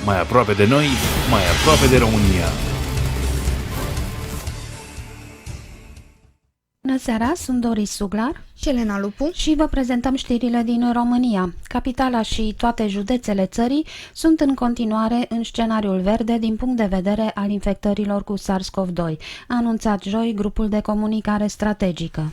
Mai aproape de noi, mai aproape de România. Bună seara, sunt Doris Suglar și Elena Lupu și vă prezentăm știrile din România. Capitala și toate județele țării sunt în continuare în scenariul verde din punct de vedere al infectărilor cu SARS-CoV-2, a anunțat joi grupul de comunicare strategică.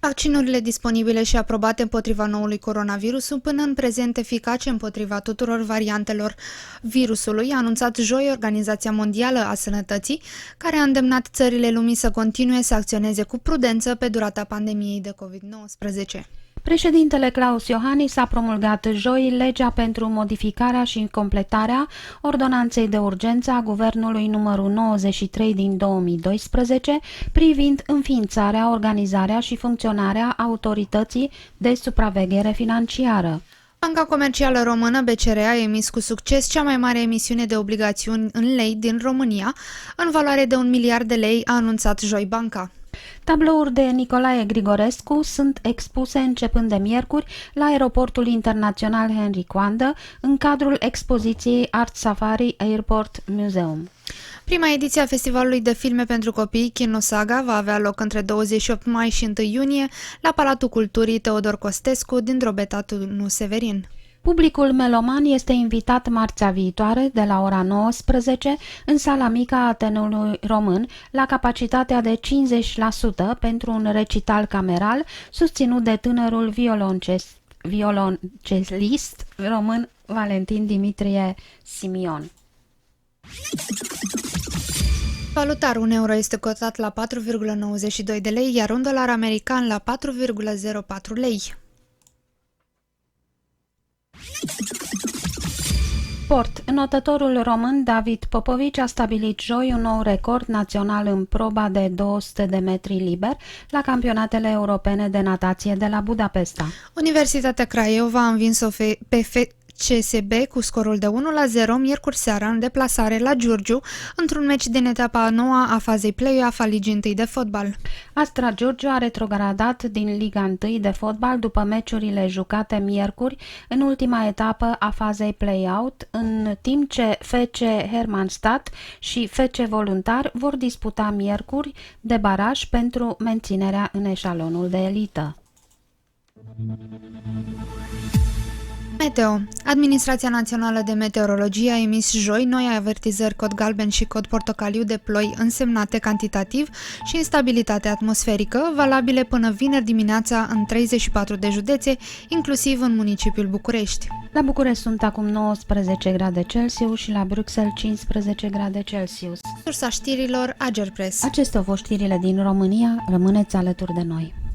Vaccinurile disponibile și aprobate împotriva noului coronavirus sunt până în prezent eficace împotriva tuturor variantelor virusului, a anunțat joi Organizația Mondială a Sănătății, care a îndemnat țările lumii să continue să acționeze cu prudență pe durata pandemiei de COVID-19. Președintele Claus Iohannis a promulgat joi legea pentru modificarea și completarea ordonanței de urgență a Guvernului numărul 93 din 2012 privind înființarea, organizarea și funcționarea Autorității de Supraveghere Financiară. Banca Comercială Română, BCR, a emis cu succes cea mai mare emisiune de obligațiuni în lei din România, în valoare de 1 miliard de lei, a anunțat joi banca. Tablouri de Nicolae Grigorescu sunt expuse începând de miercuri la Aeroportul Internațional Henry Coandă, în cadrul expoziției Art Safari Airport Museum. Prima ediție a Festivalului de Filme pentru Copii, Kinosaga, va avea loc între 28 mai și 1 iunie la Palatul Culturii Teodor Costescu din Drobeta Tunu Severin. Publicul meloman este invitat marțea viitoare de la ora 19 în sala mică a Ateneului Român la capacitatea de 50% pentru un recital cameral susținut de tânărul violoncelist român Valentin Dimitrie Simion. Valutar, un euro este cotat la 4,92 de lei, iar un dolar american la 4,04 lei. Sport. Înotătorul român David Popovici a stabilit joi un nou record național în proba de 200 de metri liber la campionatele europene de natație de la Budapesta. Universitatea Craiova a învins-o pe CSB cu scorul de 1-0 miercuri seara în deplasare la Giurgiu, într-un meci din etapa a noua a fazei play-off a Ligii 1 de fotbal. Astra Giurgiu a retrogradat din Liga 1 de fotbal după meciurile jucate miercuri în ultima etapă a fazei play-out, în timp ce FC Hermannstadt și FC Voluntar vor disputa miercuri de baraj pentru menținerea în eșalonul de elită. Meteo. Administrația Națională de Meteorologie a emis joi noi avertizări cod galben și cod portocaliu de ploi însemnate cantitativ și instabilitate atmosferică, valabile până vineri dimineața în 34 de județe, inclusiv în municipiul București. La București sunt acum 19 grade Celsius și la Bruxelles 15 grade Celsius. Sursa știrilor, Agerpres. Acestea au fost știrile din România. Rămâneți alături de noi.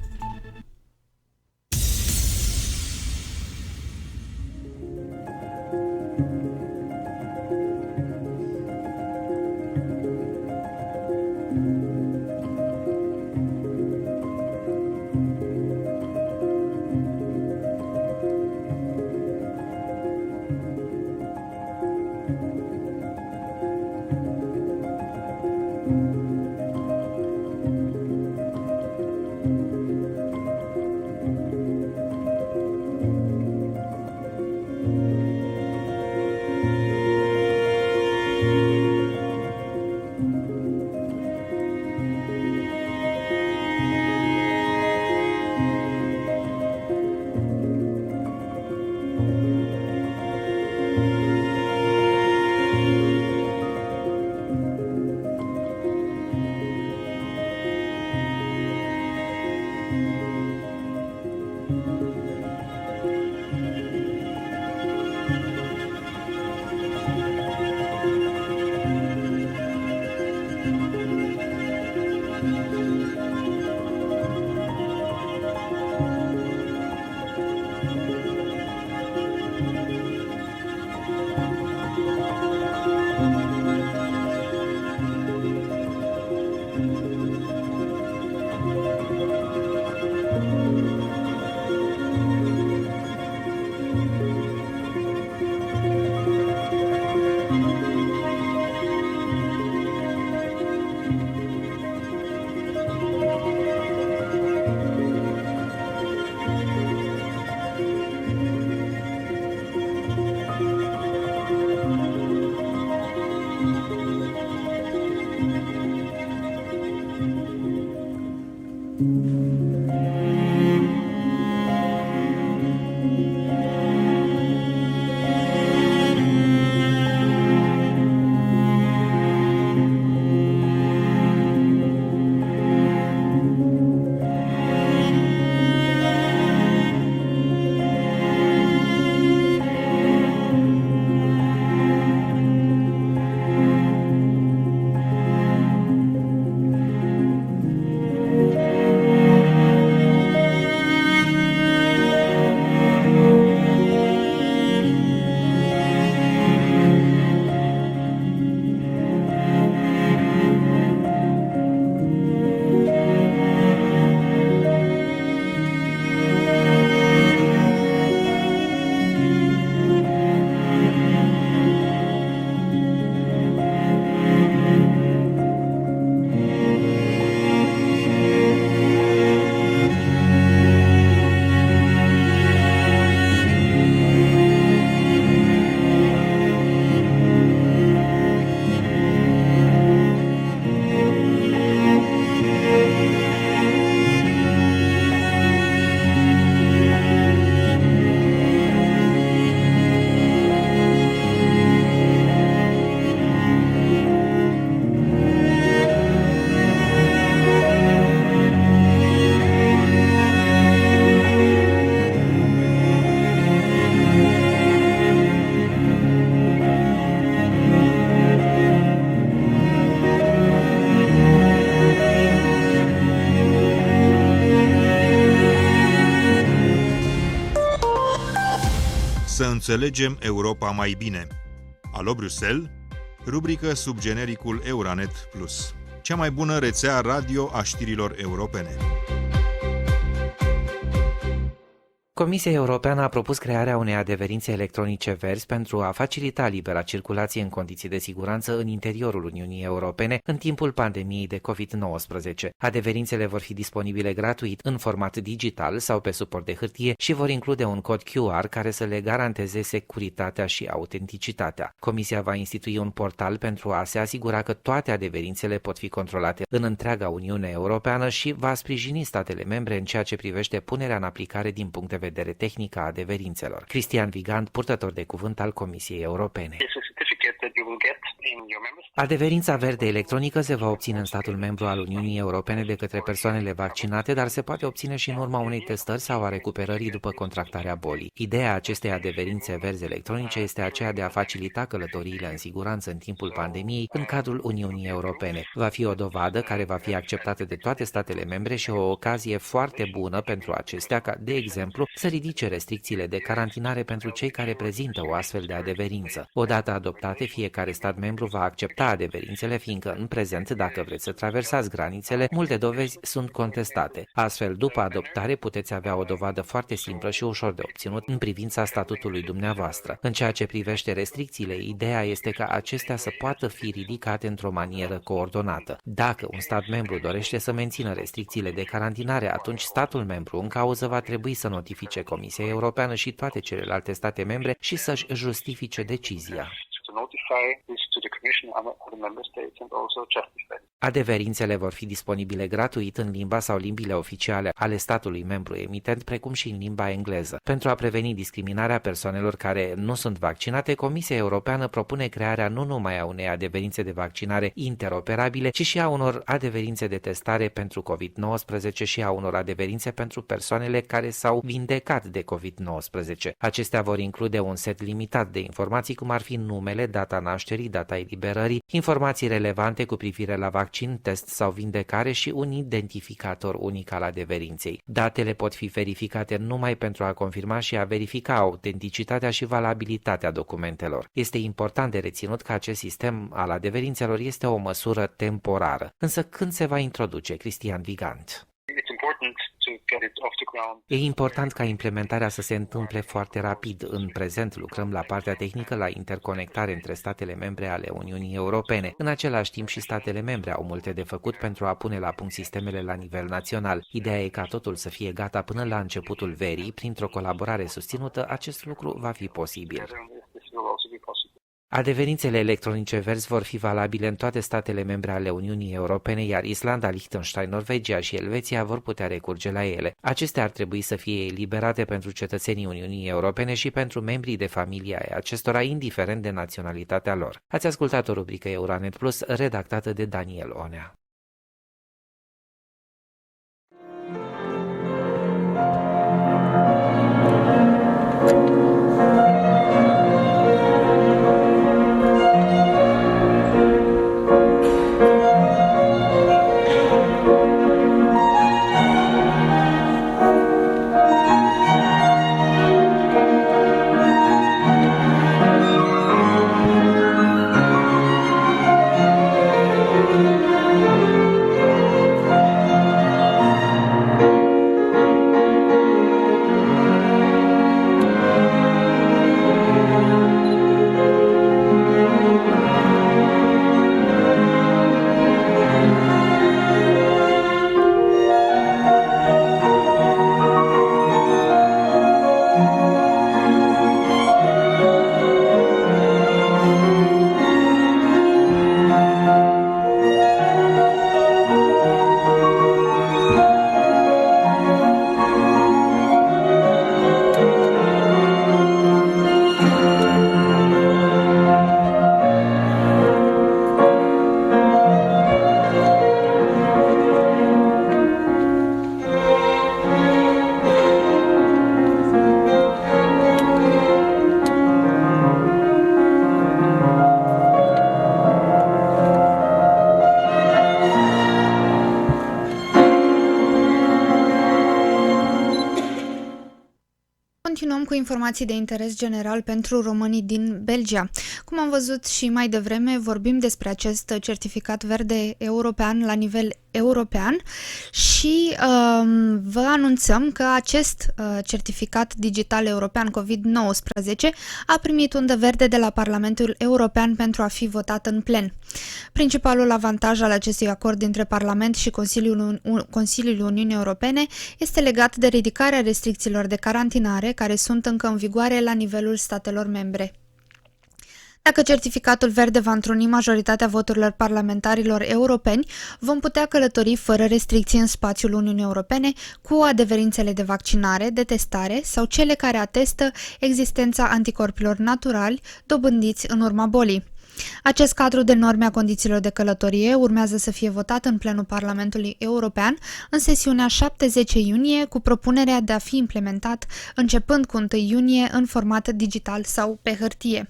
Înțelegem Europa mai bine. Alo Bruxelles, rubrică sub genericul Euranet Plus. Cea mai bună rețea radio a știrilor europene. Comisia Europeană a propus crearea unei adeverințe electronice verzi pentru a facilita libera circulație în condiții de siguranță în interiorul Uniunii Europene în timpul pandemiei de COVID-19. Adeverințele vor fi disponibile gratuit în format digital sau pe suport de hârtie și vor include un cod QR care să le garanteze securitatea și autenticitatea. Comisia va institui un portal pentru a se asigura că toate adeverințele pot fi controlate în întreaga Uniune Europeană și va sprijini statele membre în ceea ce privește punerea în aplicare din punct de vedere tehnică a adeverințelor. Cristian Vigand, purtător de cuvânt al Comisiei Europene. Adeverința verde electronică se va obține în statul membru al Uniunii Europene de către persoanele vaccinate, dar se poate obține și în urma unei testări sau a recuperării după contractarea bolii. Ideea acestei adeverințe verzi electronice este aceea de a facilita călătoriile în siguranță în timpul pandemiei în cadrul Uniunii Europene. Va fi o dovadă care va fi acceptată de toate statele membre și o ocazie foarte bună pentru acestea ca, de exemplu, să ridice restricțiile de carantinare pentru cei care prezintă o astfel de adeverință. Odată adoptate, fiecare stat membru va accepta adeverințele, fiindcă în prezent, dacă vreți să traversați granițele, multe dovezi sunt contestate. Astfel, după adoptare, puteți avea o dovadă foarte simplă și ușor de obținut în privința statutului dumneavoastră. În ceea ce privește restricțiile, ideea este ca acestea să poată fi ridicate într-o manieră coordonată. Dacă un stat membru dorește să mențină restricțiile de carantinare, atunci statul membru în cauză va trebui să notifice Comisia Europeană și toate celelalte state membre și să-și justifice decizia. Adeverințele vor fi disponibile gratuit în limba sau limbile oficiale ale statului membru emitent, precum și în limba engleză. Pentru a preveni discriminarea persoanelor care nu sunt vaccinate, Comisia Europeană propune crearea nu numai a unei adeverințe de vaccinare interoperabile, ci și a unor adeverințe de testare pentru COVID-19 și a unor adeverințe pentru persoanele care s-au vindecat de COVID-19. Acestea vor include un set limitat de informații, cum ar fi numele, data nașterii, data eliberării, informații relevante cu privire la vaccin, test sau vindecare și un identificator unic al adeverinței. Datele pot fi verificate numai pentru a confirma și a verifica autenticitatea și valabilitatea documentelor. Este important de reținut că acest sistem al adeverințelor este o măsură temporară. Însă când se va introduce, Cristian Vigant? E important ca implementarea să se întâmple foarte rapid. În prezent lucrăm la partea tehnică, la interconectare între statele membre ale Uniunii Europene. În același timp și statele membre au multe de făcut pentru a pune la punct sistemele la nivel național. Ideea e ca totul să fie gata până la începutul verii. Printr-o colaborare susținută, acest lucru va fi posibil. Adeverințele electronice verzi vor fi valabile în toate statele membre ale Uniunii Europene, iar Islanda, Liechtenstein, Norvegia și Elveția vor putea recurge la ele. Acestea ar trebui să fie eliberate pentru cetățenii Uniunii Europene și pentru membrii de familie ai acestora, indiferent de naționalitatea lor. Ați ascultat o rubrică Euranet Plus redactată de Daniel Onea. cu informații de interes general pentru românii din Belgia. Cum am văzut și mai devreme, vorbim despre acest certificat verde european la nivel european și vă anunțăm că acest certificat digital european COVID-19 a primit undă verde de la Parlamentul European pentru a fi votat în plen. Principalul avantaj al acestui acord dintre Parlament și Consiliul Uniunii Europene este legat de ridicarea restricțiilor de carantinare care sunt încă în vigoare la nivelul statelor membre. Dacă certificatul verde va întruni majoritatea voturilor parlamentarilor europeni, vom putea călători fără restricții în spațiul Uniunii Europene cu adeverințele de vaccinare, de testare sau cele care atestă existența anticorpilor naturali dobândiți în urma bolii. Acest cadru de norme a condițiilor de călătorie urmează să fie votat în plenul Parlamentului European în sesiunea 7-10 iunie cu propunerea de a fi implementat începând cu 1 iunie în format digital sau pe hârtie.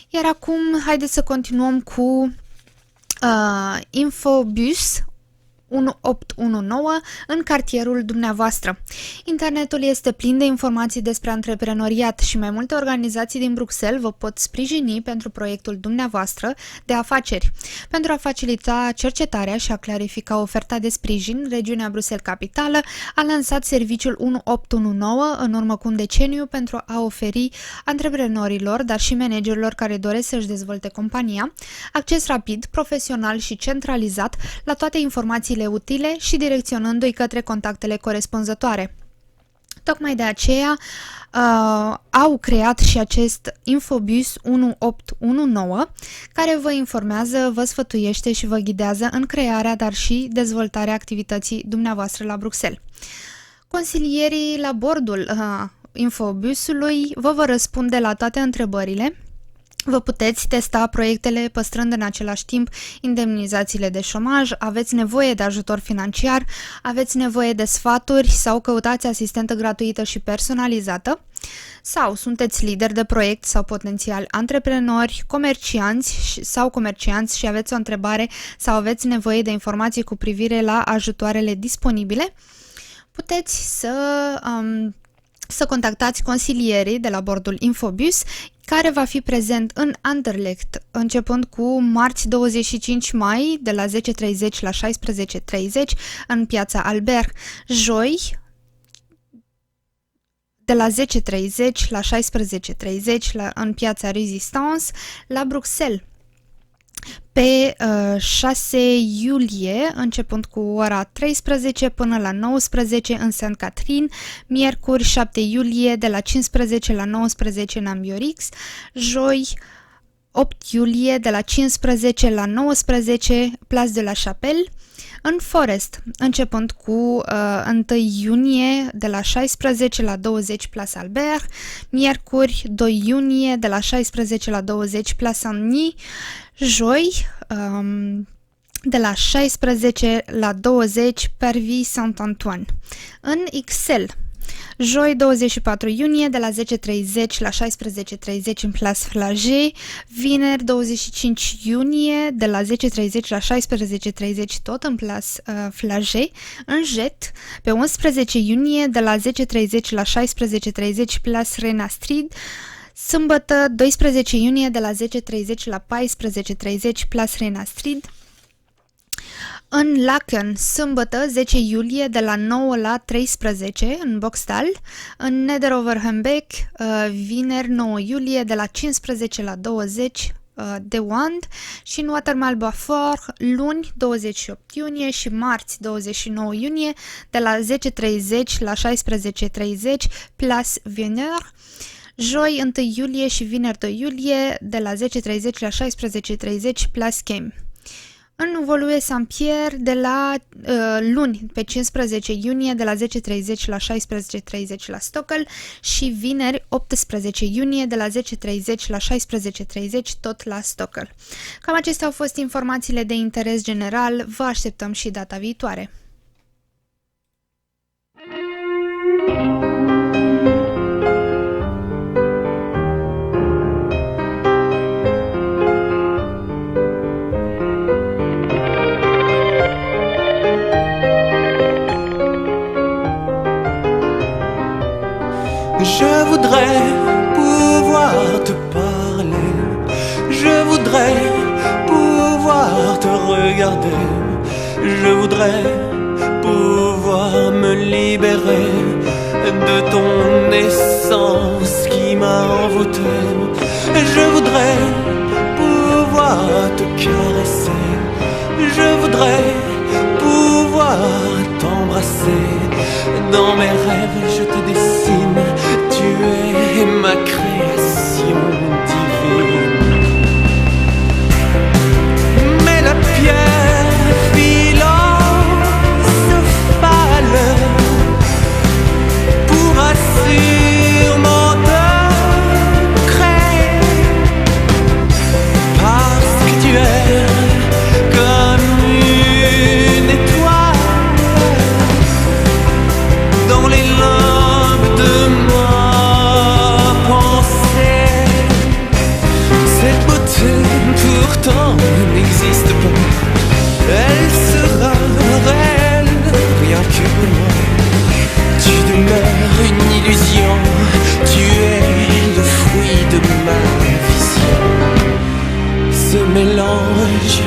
Iar acum, haideți să continuăm cu Infobus 1819 în cartierul dumneavoastră. Internetul este plin de informații despre antreprenoriat și mai multe organizații din Bruxelles vă pot sprijini pentru proiectul dumneavoastră de afaceri. Pentru a facilita cercetarea și a clarifica oferta de sprijin, regiunea Bruxelles Capitală a lansat serviciul 1819 în urmă cu un deceniu pentru a oferi antreprenorilor, dar și managerilor care doresc să-și dezvolte compania, acces rapid, profesional și centralizat la toate informațiile utile și direcționându-i către contactele corespunzătoare. Tocmai de aceea au creat și acest Infobus 1819 care vă informează, vă sfătuiește și vă ghidează în crearea, dar și dezvoltarea activității dumneavoastră la Bruxelles. Consilierii la bordul Infobusului vă vor răspunde la toate întrebările. Vă puteți testa proiectele păstrând în același timp indemnizațiile de șomaj, aveți nevoie de ajutor financiar, aveți nevoie de sfaturi sau căutați asistentă gratuită și personalizată, sau sunteți lideri de proiect sau potențiali antreprenori, comercianți și aveți o întrebare sau aveți nevoie de informații cu privire la ajutoarele disponibile, puteți să contactați consilierii de la bordul Infobus, care va fi prezent în Anderlecht, începând cu marți 25 mai de la 10:30 la 16:30 în piața Albert, joi de la 10:30 la 16:30 în piața Resistance la Bruxelles. Pe 6 iulie, începând cu ora 13 până la 19 în Saint-Catherine, miercuri 7 iulie de la 15 la 19 în Ambiorix, joi 8 iulie de la 15 la 19 Place de la Chapelle, în Forest, începând cu 1 iunie de la 16 la 20 Place Albert, miercuri 2 iunie de la 16 la 20 Place Saint-Denis, joi de la 16 la 20 Parvis Saint-Antoine. În Ixelles, joi 24 iunie de la 10:30 la 16:30 în Place Flagey, vineri 25 iunie de la 10:30 la 16:30 tot în Place Flagey, în Jet, pe 11 iunie de la 10:30 la 16:30 Place Renastrid, sâmbătă 12 iunie de la 10:30 la 14:30 Place Renastrid, în Laken, sâmbătă 10 iulie de la 9 la 13 în Boxtal, în Nederoverhembeek, vineri 9 iulie de la 15 la 20 de Wand și în Watermal-Beaufort, luni 28 iunie și marți 29 iunie de la 10:30 la 16:30 Place Viennois, joi 1 iulie și vineri 2 iulie de la 10:30 la 16:30 Place Chem. În Woluwe-Saint-Pierre de la luni pe 15 iunie de la 10:30 la 16:30 la Stockel și vineri 18 iunie de la 10:30 la 16:30 tot la Stockel. Cam acestea au fost informațiile de interes general, vă așteptăm și data viitoare. Je voudrais regarder. Je voudrais pouvoir me libérer de ton essence qui m'a envoûté. Je voudrais pouvoir te caresser. Je voudrais pouvoir t'embrasser. Dans mes rêves, je te dessine. Tu es ma création divine. Mais la pierre philosophale pourra sûrement te créer, parce que tu es comme une étoile dans les limbes de ma pensée. Cette beauté pourtant n'existe pas. Elle sera réelle, rien que pour moi. Tu demeures une illusion. Tu es le fruit de ma vision. Ce mélange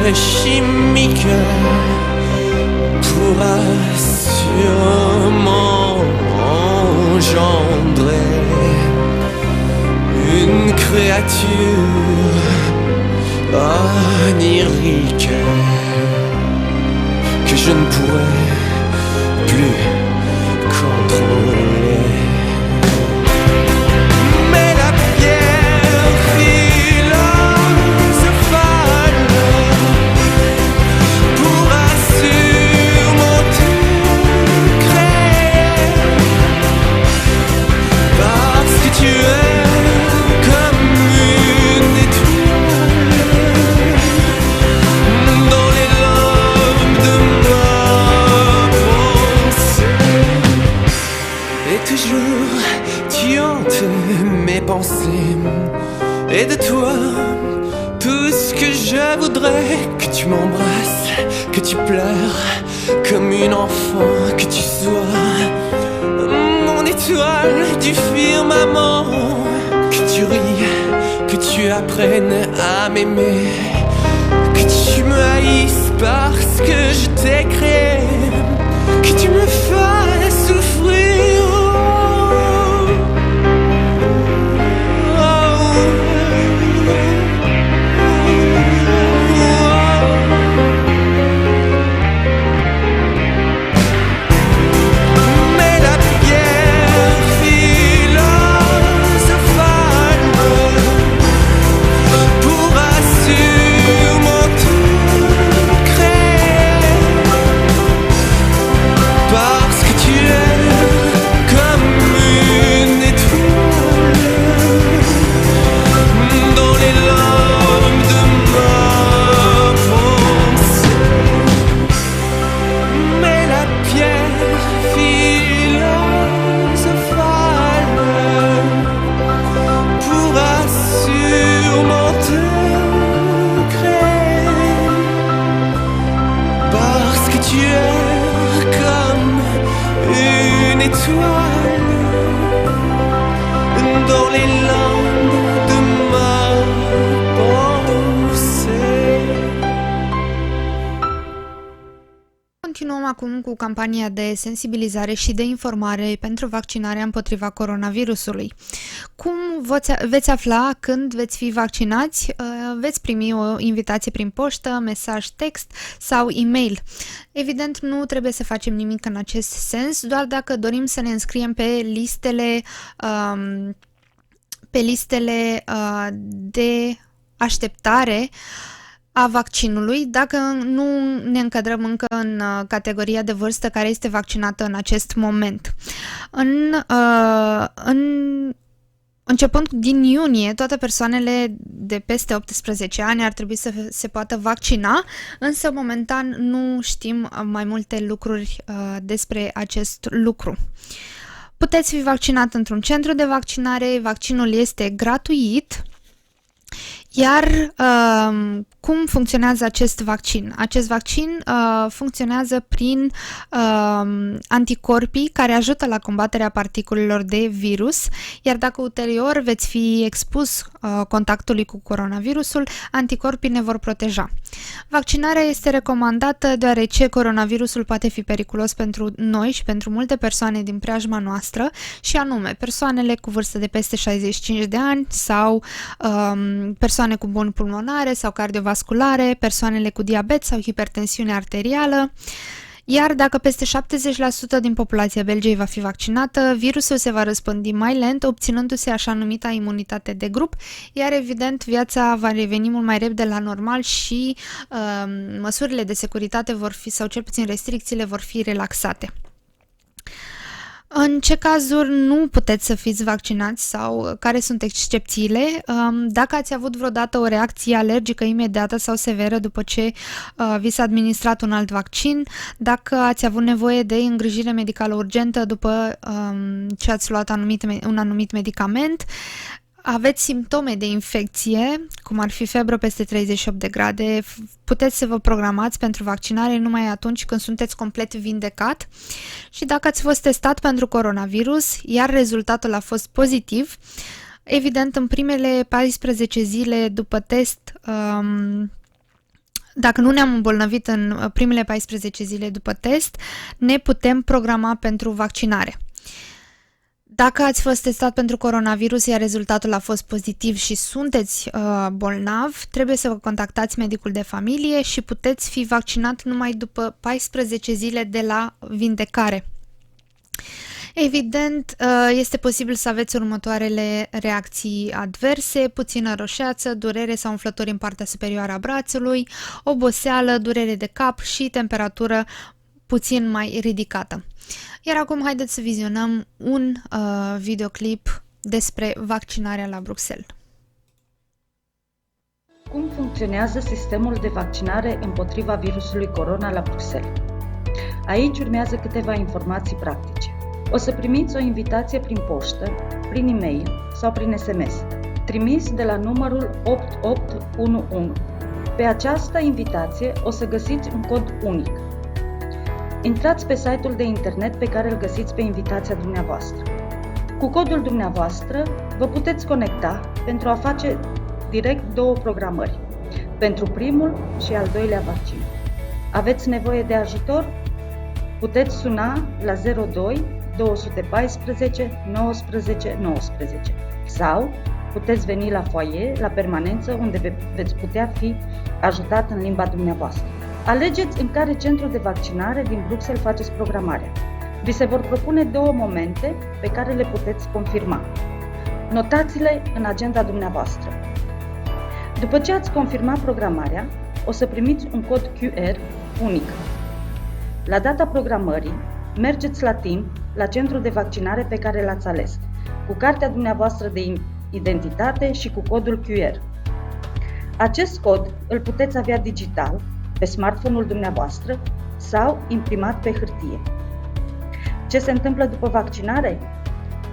alchimique pourra sûrement engendrer une créature onirique que je ne pourrai plus contrôler. Mais la pierre philosophale pourra sûrement te créer, parce que tu es comme une étoile dans les limbes de ma pensée. Et toujours tu hantes mes pensées. Et de toi, tout ce que je voudrais, que tu m'embrasses, que tu pleures comme une enfant, que tu sois mon étoile du firmament, que tu ris, que tu apprennes à m'aimer, que tu me haïsses parce que je t'ai créé, que tu me fasses souffrir. Mais la pierre philosophale pourra sûrement te créer, parce que tu es comme une étoile dans les limbes de ma pensée. Mais la pierre philosophale pourra sûrement te créer, parce que tu es comme une étoile dans les limbes de ma pensée. Continuăm acum cu campania de sensibilizare și de informare pentru vaccinarea împotriva coronavirusului. Cum veți afla când veți fi vaccinați? Veți primi o invitație prin poștă, mesaj text sau e-mail. Evident, nu trebuie să facem nimic în acest sens, doar dacă dorim să ne înscriem pe listele de așteptare a vaccinului, dacă nu ne încadrăm încă în categoria de vârstă care este vaccinată în acest moment. Începând din iunie, toate persoanele de peste 18 ani ar trebui să se poată vaccina, însă momentan nu știm mai multe lucruri despre acest lucru. Puteți fi vaccinat într-un centru de vaccinare, vaccinul este gratuit, iar Cum funcționează acest vaccin? Acest vaccin funcționează prin anticorpii care ajută la combaterea particulelor de virus, iar dacă ulterior veți fi expus contactului cu coronavirusul, anticorpii ne vor proteja. Vaccinarea este recomandată deoarece coronavirusul poate fi periculos pentru noi și pentru multe persoane din preajma noastră, și anume persoanele cu vârstă de peste 65 de ani sau persoane cu boli pulmonare sau cardiovasculare, persoanele cu diabet sau hipertensiune arterială. Iar dacă peste 70% din populația Belgiei va fi vaccinată, virusul se va răspândi mai lent, obținându-se așa numita imunitate de grup, iar evident viața va reveni mult mai repede la normal și măsurile de securitate vor fi, sau cel puțin restricțiile, vor fi relaxate. În ce cazuri nu puteți să fiți vaccinați sau care sunt excepțiile? Dacă ați avut vreodată o reacție alergică imediată sau severă după ce vi s-a administrat un alt vaccin, dacă ați avut nevoie de îngrijire medicală urgentă după ce ați luat un anumit medicament, aveți simptome de infecție, cum ar fi febră peste 38 de grade, puteți să vă programați pentru vaccinare numai atunci când sunteți complet vindecat. Și dacă ați fost testat pentru coronavirus, iar rezultatul a fost pozitiv, evident în primele 14 zile după test, dacă nu ne-am îmbolnăvit în primele 14 zile după test, ne putem programa pentru vaccinare. Dacă ați fost testat pentru coronavirus, iar rezultatul a fost pozitiv și sunteți bolnav, trebuie să vă contactați medicul de familie și puteți fi vaccinat numai după 14 zile de la vindecare. Evident, este posibil să aveți următoarele reacții adverse: puțină roșeață, durere sau umflături în partea superioară a brațului, oboseală, durere de cap și temperatură puțin mai ridicată. Iar acum haideți să vizionăm un videoclip despre vaccinarea la Bruxelles. Cum funcționează sistemul de vaccinare împotriva virusului corona la Bruxelles? Aici urmează câteva informații practice. O să primiți o invitație prin poștă, prin e-mail sau prin SMS, trimis de la numărul 8811. Pe această invitație o să găsiți un cod unic. Intrați pe site-ul de internet pe care îl găsiți pe invitația dumneavoastră. Cu codul dumneavoastră vă puteți conecta pentru a face direct două programări, pentru primul și al doilea vaccin. Aveți nevoie de ajutor? Puteți suna la 02 214 19 19 sau puteți veni la foaie, la permanență, unde veți putea fi ajutat în limba dumneavoastră. Alegeți în care centru de vaccinare din Bruxelles faceți programarea. Vi se vor propune două momente pe care le puteți confirma. Notați-le în agenda dumneavoastră. După ce ați confirmat programarea, o să primiți un cod QR unic. La data programării, mergeți la timp la centrul de vaccinare pe care l-ați ales, cu cartea dumneavoastră de identitate și cu codul QR. Acest cod îl puteți avea digital pe smartphone-ul dumneavoastră sau imprimat pe hârtie. Ce se întâmplă după vaccinare?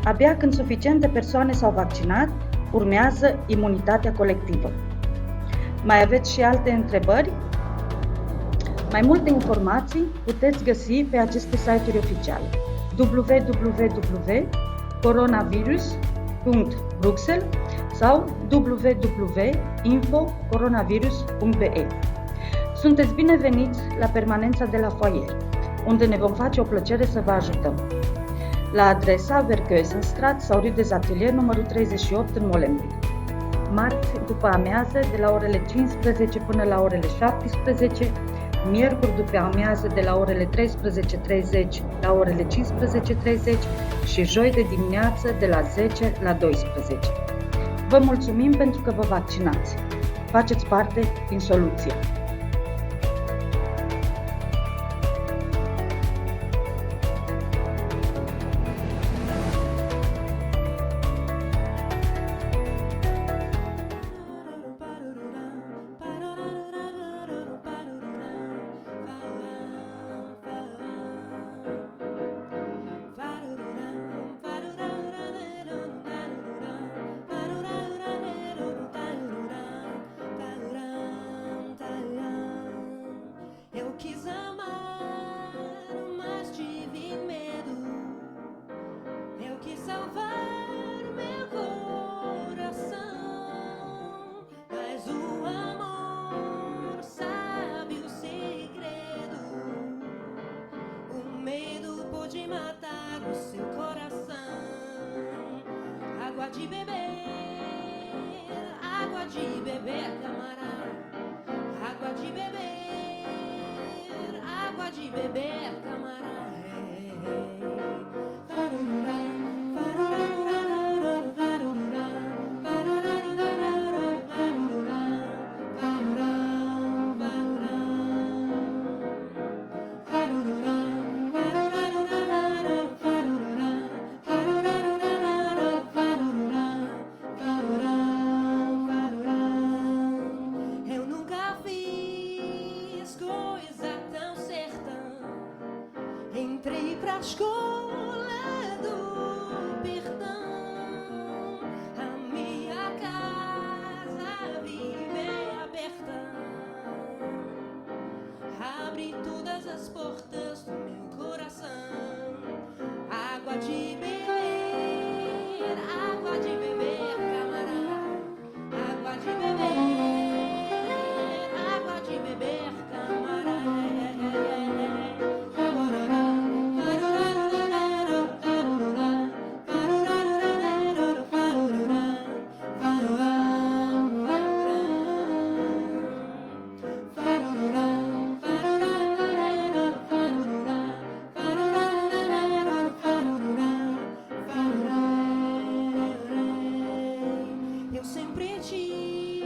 Abia când suficiente persoane s-au vaccinat, urmează imunitatea colectivă. Mai aveți și alte întrebări? Mai multe informații puteți găsi pe aceste site-uri oficiale: www.coronavirus.bruxelles sau www.info-coronavirus.be. Sunteți bineveniți la permanența de la foaier, unde ne vom face o plăcere să vă ajutăm. La adresa Verkeuzenstraat sau Rue des Ateliers numărul 38 în Molenbeek. Marți după amiază de la orele 15 până la orele 17, miercuri după amiază de la orele 13:30 la orele 15:30 și joi de dimineață de la 10 la 12. Vă mulțumim pentru că vă vaccinați. Faceți parte din soluție. de beber, água de beber, camarada. Água de beber, água de beber, camarada. Eu nunca fiz coisa tão sertão. Entrei pra escola do Perdão. A minha casa vive apertão. Abre todas as portas do meu coração. Água de beber, água de beber, camarada. Água de beber, água de beber, eu sempre tive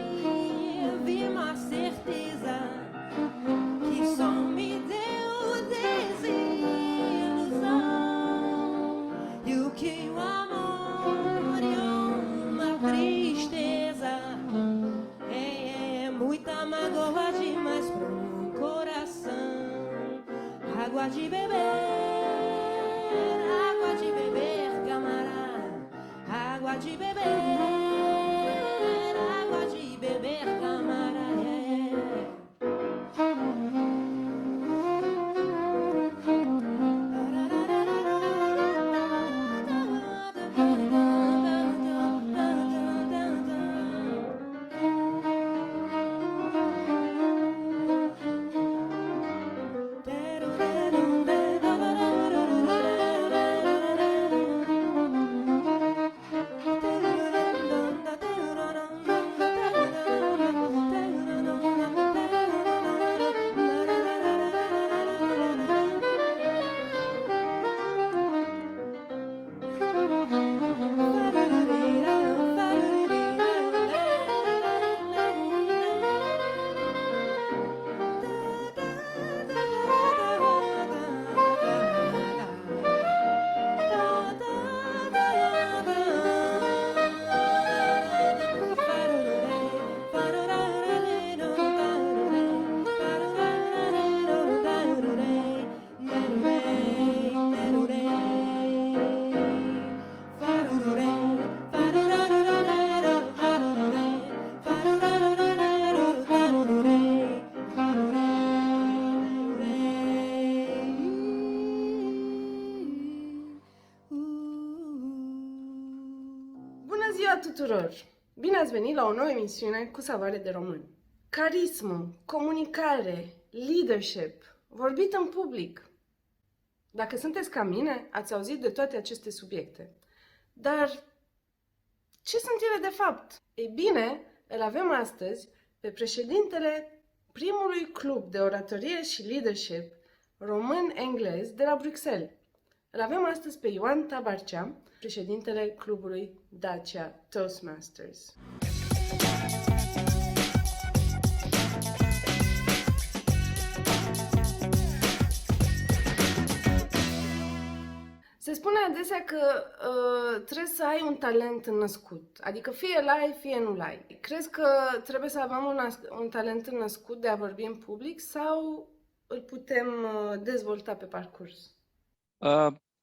uma certeza que só me deu desilusão. E o que o amor e uma tristeza é muita mágoa demais para um coração. Água de beber, camarada. Água de beber. Água de beber, camarada. Bună ziua tuturor! Bine ați venit la o nouă emisiune cu Savoare de Român. Carismă, comunicare, leadership, vorbit în public. Dacă sunteți ca mine, ați auzit de toate aceste subiecte. Dar ce sunt ele de fapt? Ei bine, îl avem astăzi pe președintele primului club de oratorie și leadership român-englez de la Bruxelles. Îl avem astăzi pe Ioan Tabarcea, președintele clubului Dacia Toastmasters. Se spune adesea că trebuie să ai un talent născut, adică fie l-ai, fie nu l-ai. Crezi că trebuie să avem un talent născut de a vorbi în public sau îl putem dezvolta pe parcurs?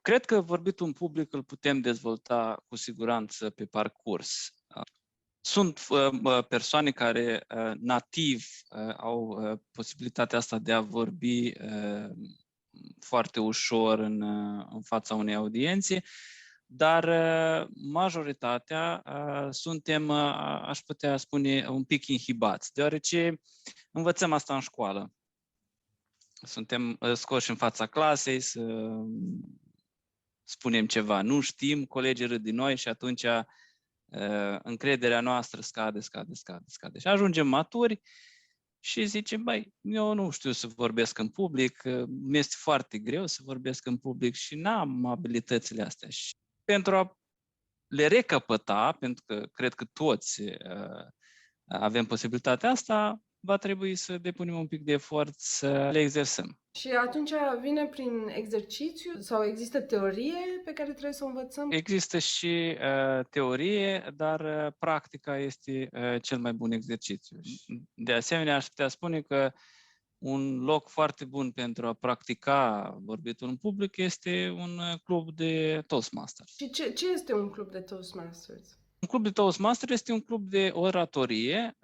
Cred că vorbitul în public îl putem dezvolta cu siguranță pe parcurs. Sunt persoane care nativ au posibilitatea asta de a vorbi foarte ușor în fața unei audiențe, dar majoritatea suntem, aș putea spune, un pic inhibați, deoarece învățăm asta în școală. Suntem scoși în fața clasei să spunem ceva, nu știm, colegii râd din noi și atunci încrederea noastră scade. Și ajungem maturi și zicem, băi, eu nu știu să vorbesc în public, mi-este foarte greu să vorbesc în public și n-am abilitățile astea. Și pentru a le recăpăta, pentru că cred că toți avem posibilitatea asta, va trebui să depunem un pic de efort să le exersăm. Și atunci vine prin exercițiu sau există teorie pe care trebuie să o învățăm? Există și teorie, dar practica este cel mai bun exercițiu. De asemenea, aș putea spune că un loc foarte bun pentru a practica vorbitul în public este un club de Toastmasters. Și ce este un club de Toastmasters? Un club de Toastmasters este un club de oratorie.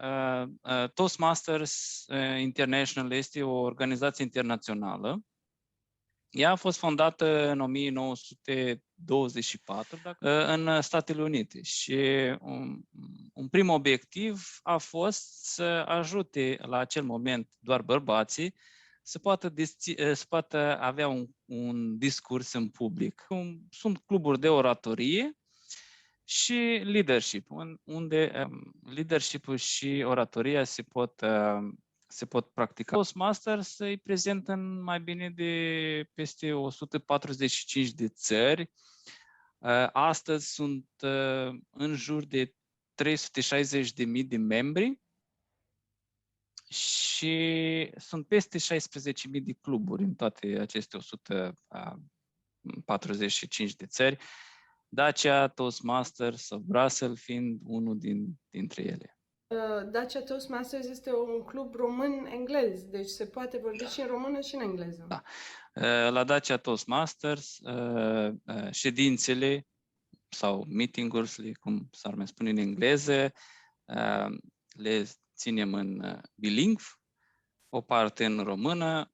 Toastmasters International este o organizație internațională. Ea a fost fondată în 1924 în Statele Unite și un prim obiectiv a fost să ajute la acel moment doar bărbații să poată avea un discurs în public. Sunt cluburi de oratorie și leadership, unde leadership-ul și oratoria se pot practica. Toastmasters îi prezentă în mai bine de peste 145 de țări. Astăzi sunt în jur de 360.000 de membri și sunt peste 16.000 de cluburi în toate aceste 145 de țări. Dacia Toastmasters of Brussels fiind unul dintre ele. Dacia Toastmasters este un club român-englez, deci se poate vorbi și în română și în engleză. Da. La Dacia Toastmasters, ședințele sau meeting-urile, cum s-ar mai spune în engleză, le ținem în bilingv, o parte în română,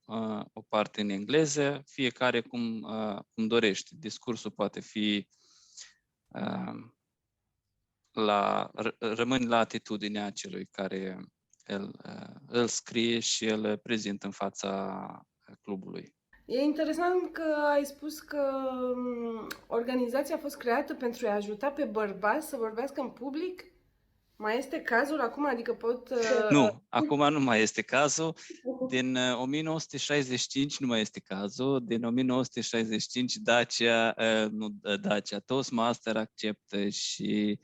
o parte în engleză, fiecare cum dorește. Discursul poate fi rămâne la atitudinea celui care îl scrie și îl prezintă în fața clubului. E interesant că ai spus că organizația a fost creată pentru a ajuta pe bărbați să vorbească în public. Mai este cazul acum? Adică pot... Nu, acum nu mai este cazul. Din 1965 nu mai este cazul. Din 1965 Dacia Toastmaster acceptă și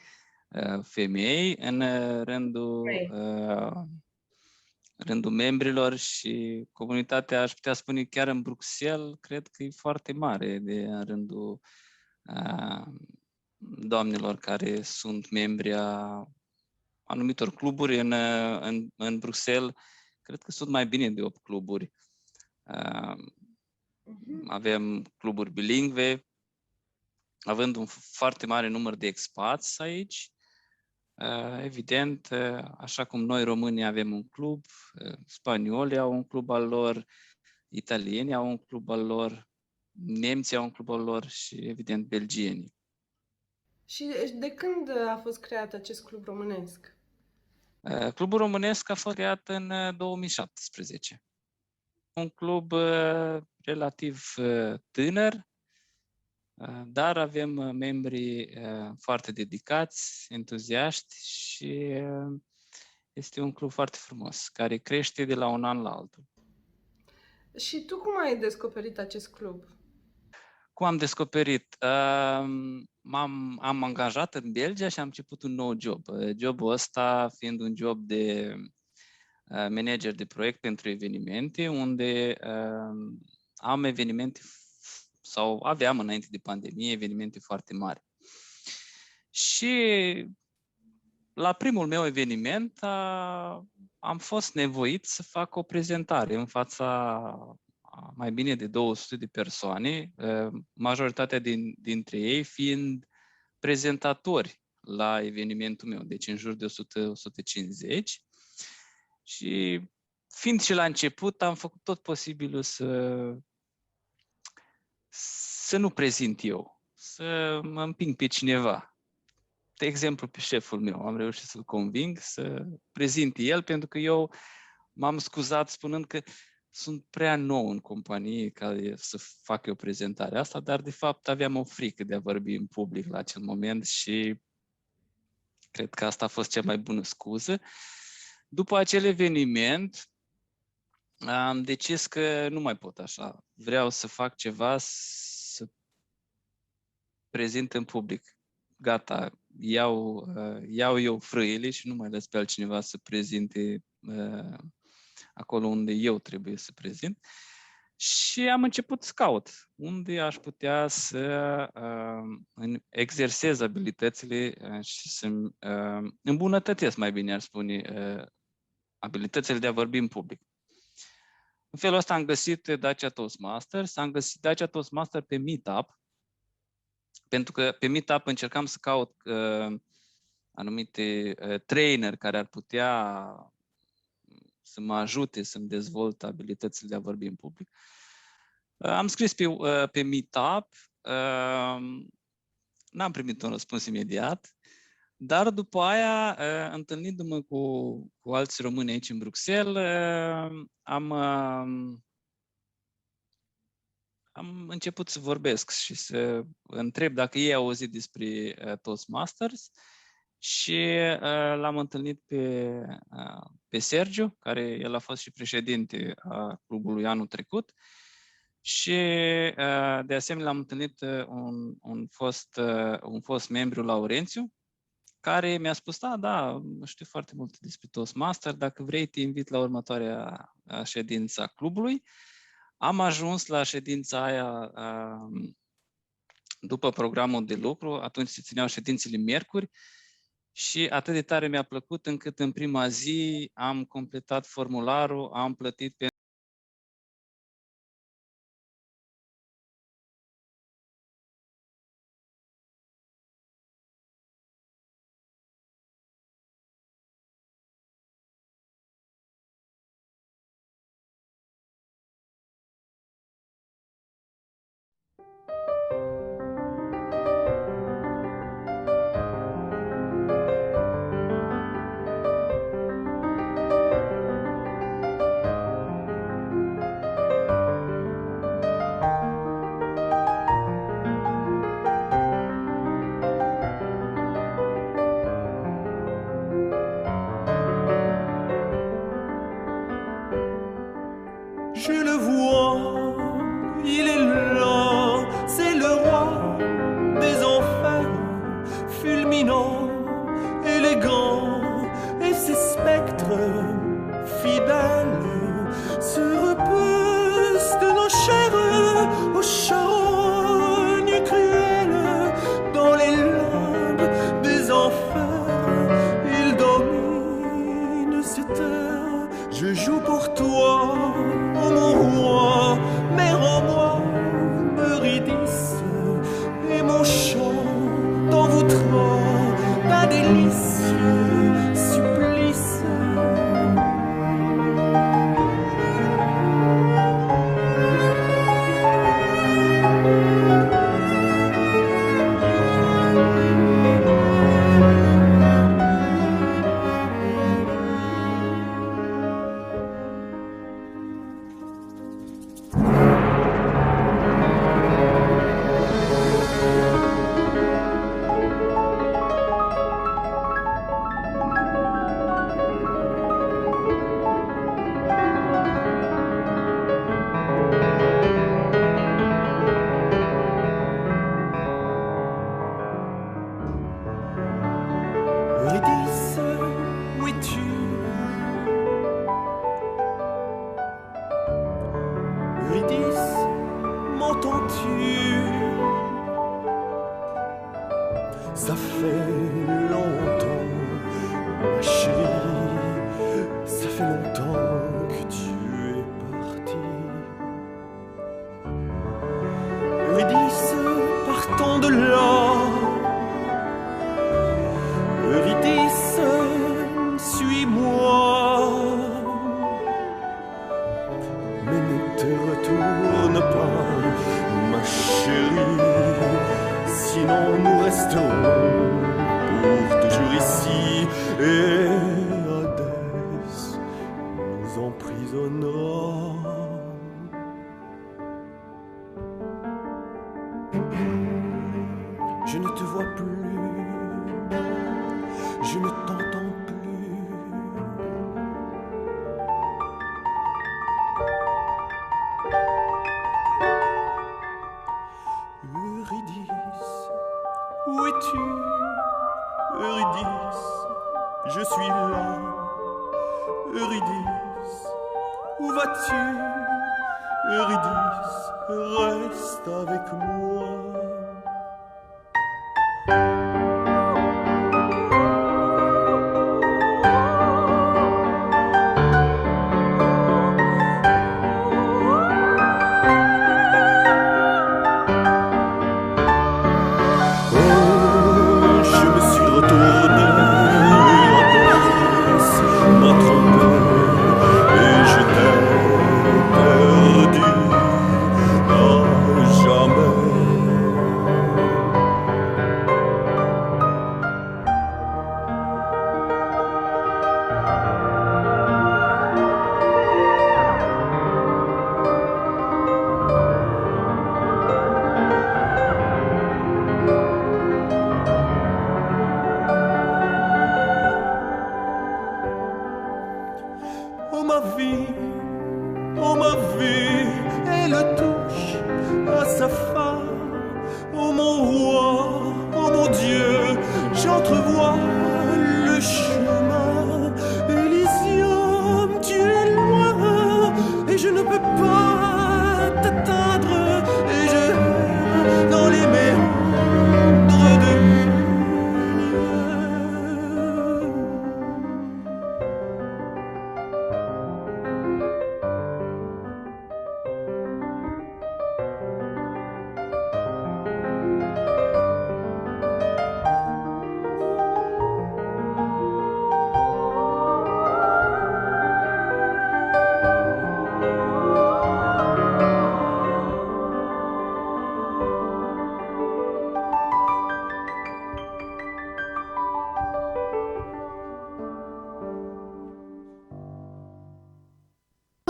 femei în rândul membrilor și comunitatea, aș putea spune chiar în Bruxelles, cred că e foarte mare în rândul doamnelor care sunt membri a anumitor cluburi în Bruxelles. Cred că sunt mai bine de 8 cluburi. Avem cluburi bilingve, având un foarte mare număr de expați aici. Evident, așa cum noi românii avem un club, spaniolii au un club al lor, italienii au un club al lor, nemții au un club al lor și, evident, belgienii. Și de când a fost creat acest club românesc? Clubul românesc a fost creat în 2017. Un club relativ tânăr, dar avem membri foarte dedicați, entuziaști și este un club foarte frumos, care crește de la un an la altul. Și tu cum ai descoperit acest club? Cum am descoperit? am angajat în Belgia și am început un nou job. Jobul ăsta fiind un job de manager de proiect pentru evenimente, unde am evenimente sau aveam înainte de pandemie evenimente foarte mari. Și la primul meu eveniment am fost nevoit să fac o prezentare în fața mai bine de 200 de persoane, majoritatea dintre ei fiind prezentatori la evenimentul meu, deci în jur de 100-150. Și fiind și la început, am făcut tot posibilul să nu prezint eu, să mă împing pe cineva. De exemplu, pe șeful meu, am reușit să-l conving să prezinte el, pentru că eu m-am scuzat spunând că sunt prea nou în companie ca să fac eu prezentarea asta, dar de fapt aveam o frică de a vorbi în public la acel moment și Cred că asta a fost cea mai bună scuză. După acel eveniment, am decis că nu mai pot așa. Vreau să fac ceva, să prezint în public. Gata, iau eu frâiele și nu mai las pe altcineva să prezinte acolo unde eu trebuie să prezint. Și am început să caut unde aș putea să exersez abilitățile și să îmbunătățesc, mai bine ar spune, abilitățile de a vorbi în public. În felul ăsta am găsit Dacia Toastmasters, am găsit Dacia Toastmasters pe Meetup, pentru că pe Meetup încercam să caut anumite traineri care ar putea să mă ajute să-mi dezvolt abilitățile de a vorbi în public. Am scris pe Meetup, n-am primit un răspuns imediat, dar după aia, întâlnindu-mă cu alți români aici în Bruxelles, am început să vorbesc și să întreb dacă ei au auzit despre Toastmasters și l-am întâlnit pe Sergiu, care el a fost și președinte a clubului anul trecut și de asemenea l-am întâlnit un fost membru, Laurențiu, care mi-a spus, da, știu foarte mult despre Toastmaster, dacă vrei te invit la următoarea ședință a clubului. Am ajuns la ședința aia după programul de lucru, atunci se țineau ședințele miercuri și atât de tare mi-a plăcut încât în prima zi am completat formularul, am plătit pe Je le vois, il est là, c'est le roi des enfers, fulminant, élégant, et ses spectres fidèles se repoussent de nos chairs aux charognes cruelles, dans les limbes des enfers, il domine cette terre. Je joue pour toi, oh mon roi, mère en moi, Eurydice, et mon chant t'envoûtera d'un délicieux supplice. Eurydice, où es-tu? Eurydice, m'entends-tu? Ça fait longtemps, ma chérie, ça fait longtemps que tu es partie. Eurydice, partons de là. Eurydice, suis-moi. je ne t'entends plus. Eurydice, où es-tu? Eurydice, je suis là. Eurydice, où vas-tu? Eurydice, reste avec moi.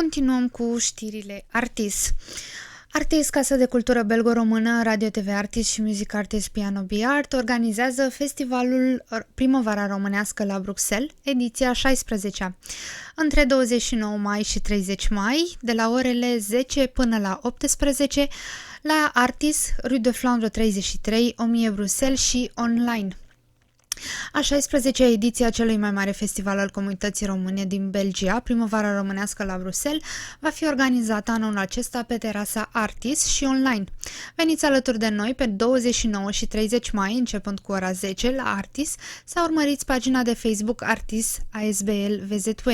Continuăm cu știrile Artis. Artis, Casa de Cultură Belgo-Română, Radio TV Artis și Music Artis Piano Art organizează festivalul Primăvara Românească la Bruxelles, ediția 16-a, între 29 mai și 30 mai, de la orele 10 până la 18, la Artis, Rue de Flandre 33, 1000 Bruxelles și online. A 16-a ediție a celui mai mare festival al comunității române din Belgia, Primăvara Românească la Bruxelles, va fi organizată anul acesta pe terasa Artis și online. Veniți alături de noi pe 29 și 30 mai, începând cu ora 10, la Artis, sau urmăriți pagina de Facebook Artis ASBL VZW.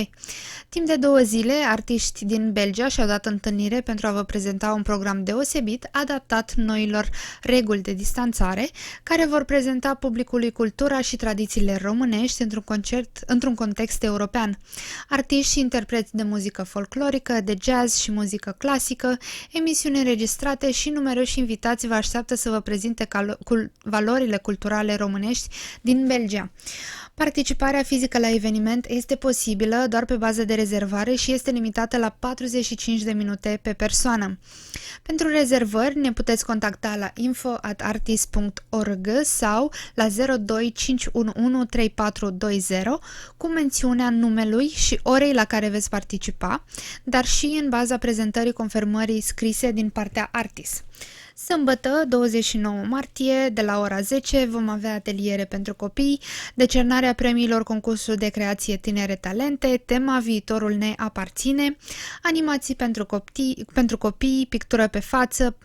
Timp de 2 zile, artiști din Belgia și-au dat întâlnire pentru a vă prezenta un program deosebit, adaptat noilor reguli de distanțare, care vor prezenta publicului cultura și tradițiile românești într-un context european. Artiști și interpreți de muzică folclorică, de jazz și muzică clasică, emisiuni înregistrate și numeroși invitați vă așteaptă să vă prezinte valorile culturale românești din Belgia. Participarea fizică la eveniment este posibilă doar pe bază de rezervare și este limitată la 45 de minute pe persoană. Pentru rezervări ne puteți contacta la info@artis.org sau la 02 3420 cu mențiunea numelui și orei la care veți participa, dar și în baza prezentării confirmării scrise din partea Artis. Sâmbătă, 29 martie, de la ora 10, vom avea ateliere pentru copii, decernarea premiilor concursul de creație Tinere Talente, tema Viitorul ne aparține, animații pentru copii, pictură pe față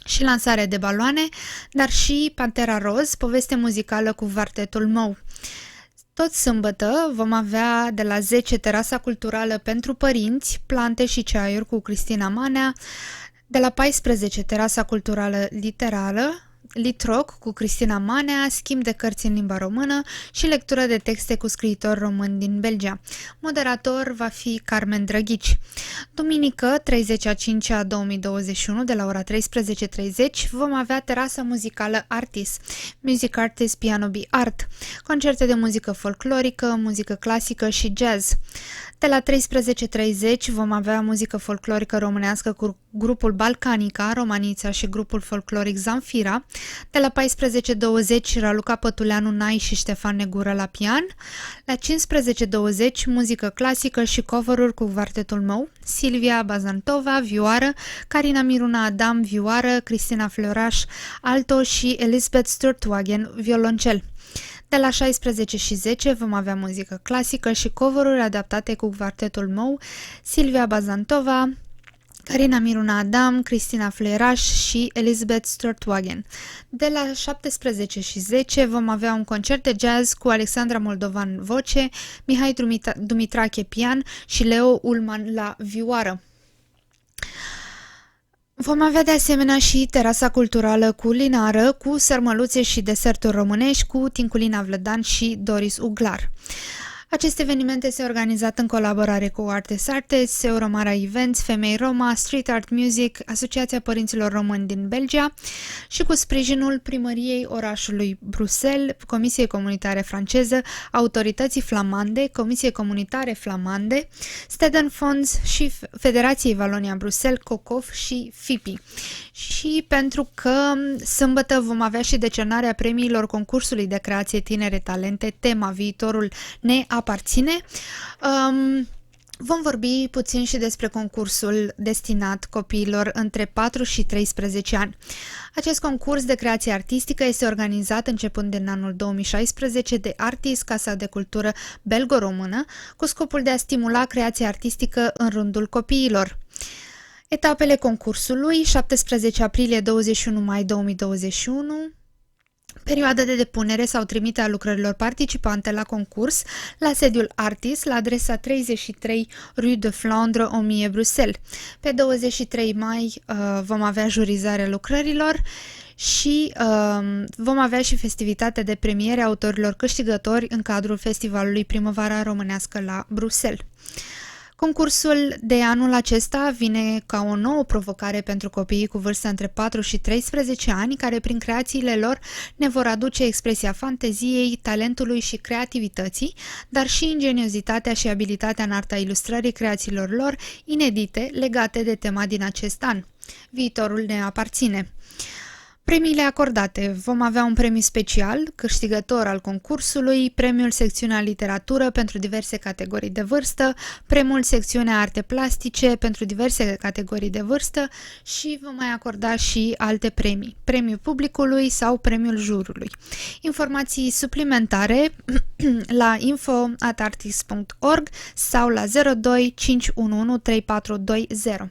și lansare de baloane, dar și Pantera Roz, poveste muzicală cu Vartetul Mou. Tot sâmbătă vom avea de la 10 terasa culturală pentru părinți, plante și ceaiuri cu Cristina Manea, de la 14 terasa culturală literară, Litroc cu Cristina Manea, schimb de cărți în limba română și lectură de texte cu scriitori români din Belgia. Moderator va fi Carmen Drăghici. Duminică, 30/5/2021, de la ora 13:30, vom avea terasa muzicală Artis, Music Artis Piano Art, concerte de muzică folclorică, muzică clasică și jazz. De la 13:30 vom avea muzică folclorică românească grupul Balcanica, Romanița și grupul folcloric Zamfira. De la 14:20 Raluca Pătuleanu Nai și Ștefan Negură la pian. La 15:20 muzică clasică și cover-uri cu quartetul meu, Silvia Bazantova, vioară, Carina Miruna Adam, vioară, Cristina Floraș, alto și Elizabeth Sturtwagen, violoncel. De la 16:10 vom avea muzică clasică și cover-uri adaptate cu quartetul meu, Silvia Bazantova, Carina Miruna Adam, Cristina Floraș și Elizabeth Sturtwagen. De la 17:10 vom avea un concert de jazz cu Alexandra Moldovan voce, Mihai Dumitrache pian și Leo Ulman la vioară. Vom avea de asemenea și terasa culturală culinară cu sărmăluțe și deserturi românești cu Tinculina Vlădan și Doris Uglar. Acest eveniment este organizat în colaborare cu Artes Artes, Euromara Events, Femei Roma, Street Art Music, Asociația Părinților Români din Belgia și cu sprijinul Primăriei orașului Bruxelles, Comisiei Comunitare Franceză, Autorității Flamande, Comisiei Comunitare Flamande, Steden Fonds și Federației Valonia Bruxelles, COCOF și FIPI. Și pentru că sâmbătă vom avea și decernarea premiilor concursului de creație Tinere Talente, tema Viitorul ne aparține, vom vorbi puțin și despre concursul destinat copiilor între 4 și 13 ani. Acest concurs de creație artistică este organizat începând din anul 2016 de Artis, Casa de Cultură Belgo-Română, cu scopul de a stimula creația artistică în rândul copiilor. Etapele concursului: 17 aprilie 21 mai 2021, perioada de depunere sau trimite a lucrărilor participante la concurs la sediul Artis, la adresa 33 Rue de Flandre 1000 Bruxelles. Pe 23 mai vom avea jurizarea lucrărilor și vom avea și festivitatea de premiere a autorilor câștigători în cadrul festivalului Primăvara Românească la Bruxelles. Concursul de anul acesta vine ca o nouă provocare pentru copiii cu vârste între 4 și 13 ani, care prin creațiile lor ne vor aduce expresia fanteziei, talentului și creativității, dar și ingeniozitatea și abilitatea în arta ilustrării creațiilor lor inedite legate de tema din acest an. Viitorul ne aparține. Premiile acordate: vom avea un premiu special, câștigător al concursului, premiul secțiunea literatură pentru diverse categorii de vârstă, premiul secțiunea arte plastice pentru diverse categorii de vârstă și vom mai acorda și alte premii, premiul publicului sau premiul jurului. Informații suplimentare la info@artis.org sau la 02 511 3420.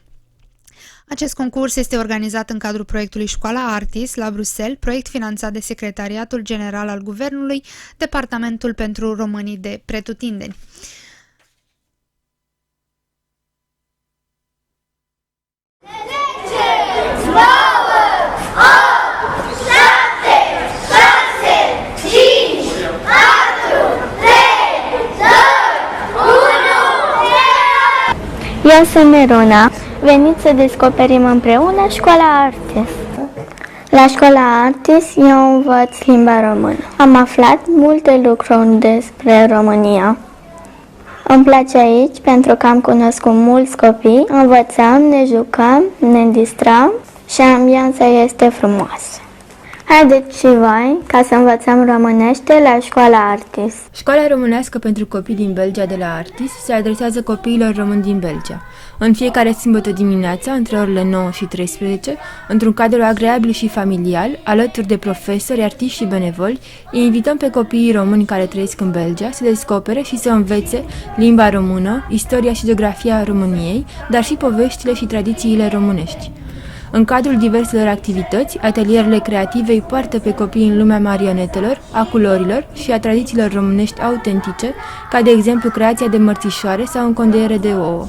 Acest concurs este organizat în cadrul proiectului Școala Artis la Bruxelles, proiect finanțat de Secretariatul General al Guvernului, Departamentul pentru Românii de Pretutindeni. Eu sunt Miruna. Veniți să descoperim împreună Școala Artis. La Școala Artis eu învăț limba română. Am aflat multe lucruri despre România. Îmi place aici pentru că am cunoscut mulți copii, învățăm, ne jucăm, ne distram și ambianța este frumoasă. Haideți și voi ca să învățăm românește la Școala Artis. Școala românească pentru copii din Belgia de la Artis se adresează copiilor români din Belgia. În fiecare sâmbătă dimineața, între orele 9 și 13, într-un cadru agreabil și familial, alături de profesori, artiști și benevoli, îi invităm pe copiii români care trăiesc în Belgia să descopere și să învețe limba română, istoria și geografia României, dar și poveștile și tradițiile românești. În cadrul diverselor activități, atelierele creative îi poartă pe copii în lumea marionetelor, a culorilor și a tradițiilor românești autentice, ca de exemplu creația de mărțișoare sau încondeiere de ouă.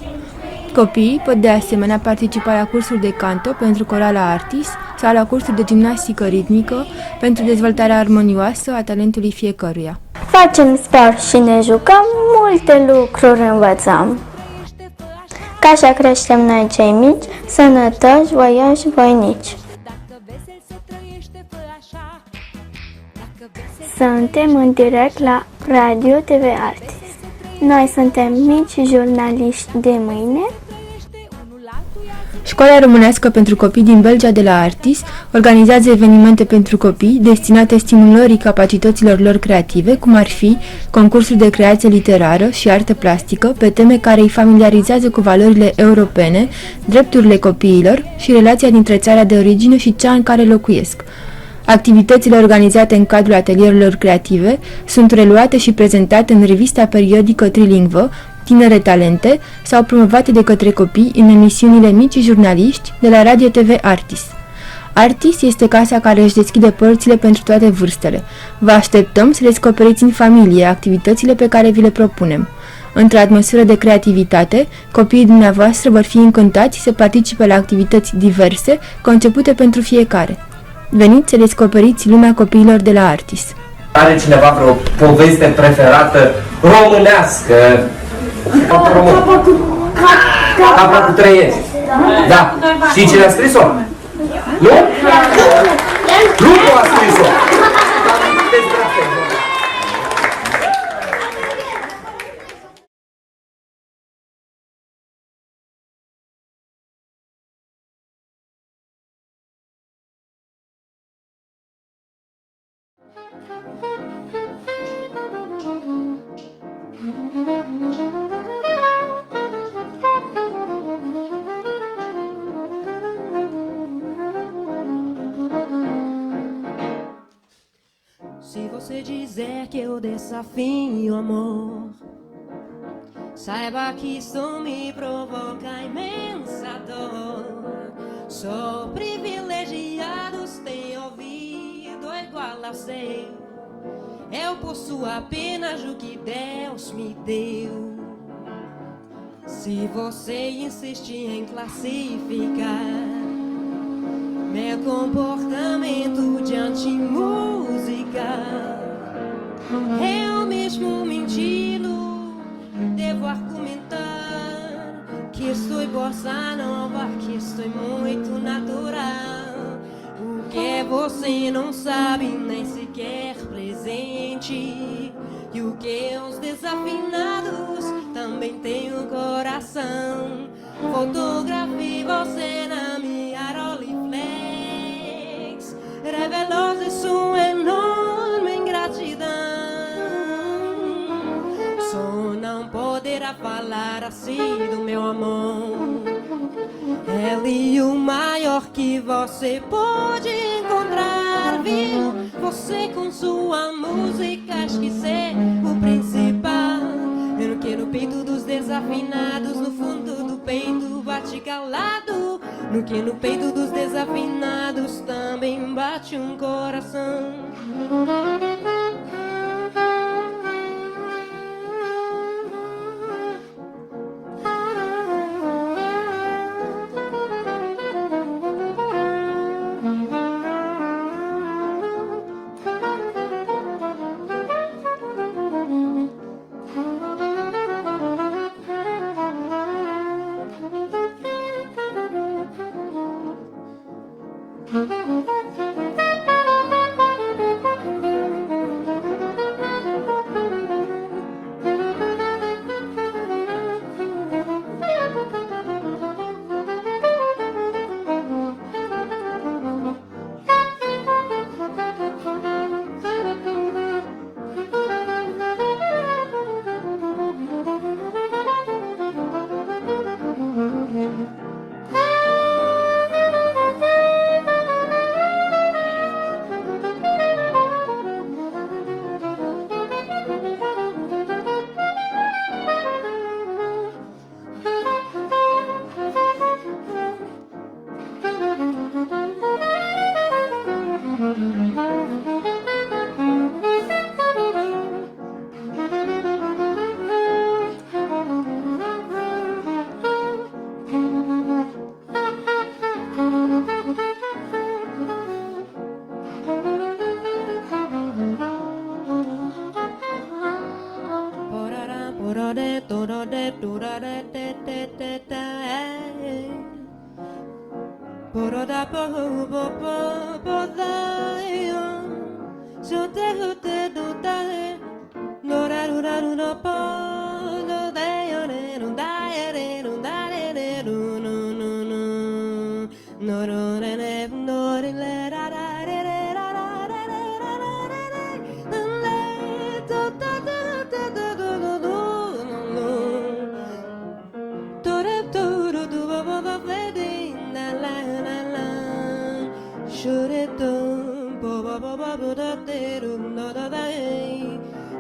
Copiii pot de asemenea participa la cursuri de canto pentru corala Artis sau la cursuri de gimnastică ritmică pentru dezvoltarea armonioasă a talentului fiecăruia. Facem sport și ne jucăm, multe lucruri învățăm. Ca așa creștem noi cei mici, sănătoși, voioși, voinici. Suntem în direct la Radio TV Artis. Noi suntem mici jurnaliști de mâine. Școala românească pentru copii din Belgia de la Artis organizează evenimente pentru copii destinate stimulării capacităților lor creative, cum ar fi concursuri de creație literară și artă plastică pe teme care îi familiarizează cu valorile europene, drepturile copiilor și relația dintre țara de origine și cea în care locuiesc. Activitățile organizate în cadrul atelierilor creative sunt reluate și prezentate în revista periodică trilingvă Tinere Talente sau promovate de către copii în emisiunile Micii Jurnaliști de la Radio TV Artis. Artis este casa care își deschide porțile pentru toate vârstele. Vă așteptăm să descoperiți în familie activitățile pe care vi le propunem. Într-o atmosferă de creativitate, copiii dumneavoastră vor fi încântați să participe la activități diverse, concepute pentru fiecare. Veniți să descoperiți lumea copiilor de la Artis. Are cineva vreo poveste preferată românească? Capra cu 3 ieri. Da. Știi cine a scris-o? Nu? Lupu a scris-o. Se você dizer que eu desafio amor, saiba que isso me provoca imensa dor. Sou privilegiados, tenho ouvido igual ao seu. Eu possuo apenas o que Deus me deu. Se você insistir em classificar meu comportamento diante música, eu mesmo mentindo devo argumentar que estou bossa nova, que estou muito natural. O que você não sabe nem sequer presente, e o que os desafinados também têm um coração. Fotografie você na minha Rolleiflex, revelou-se sua enorme ingratidão. Só não poderá falar assim do meu amor. Ele é o maior que você pode encontrar, viu? Você com sua música esquecer o principal. Eu que no peito dos desafinados, no fundo do peito bate calado. No que no peito dos desafinados também bate um coração.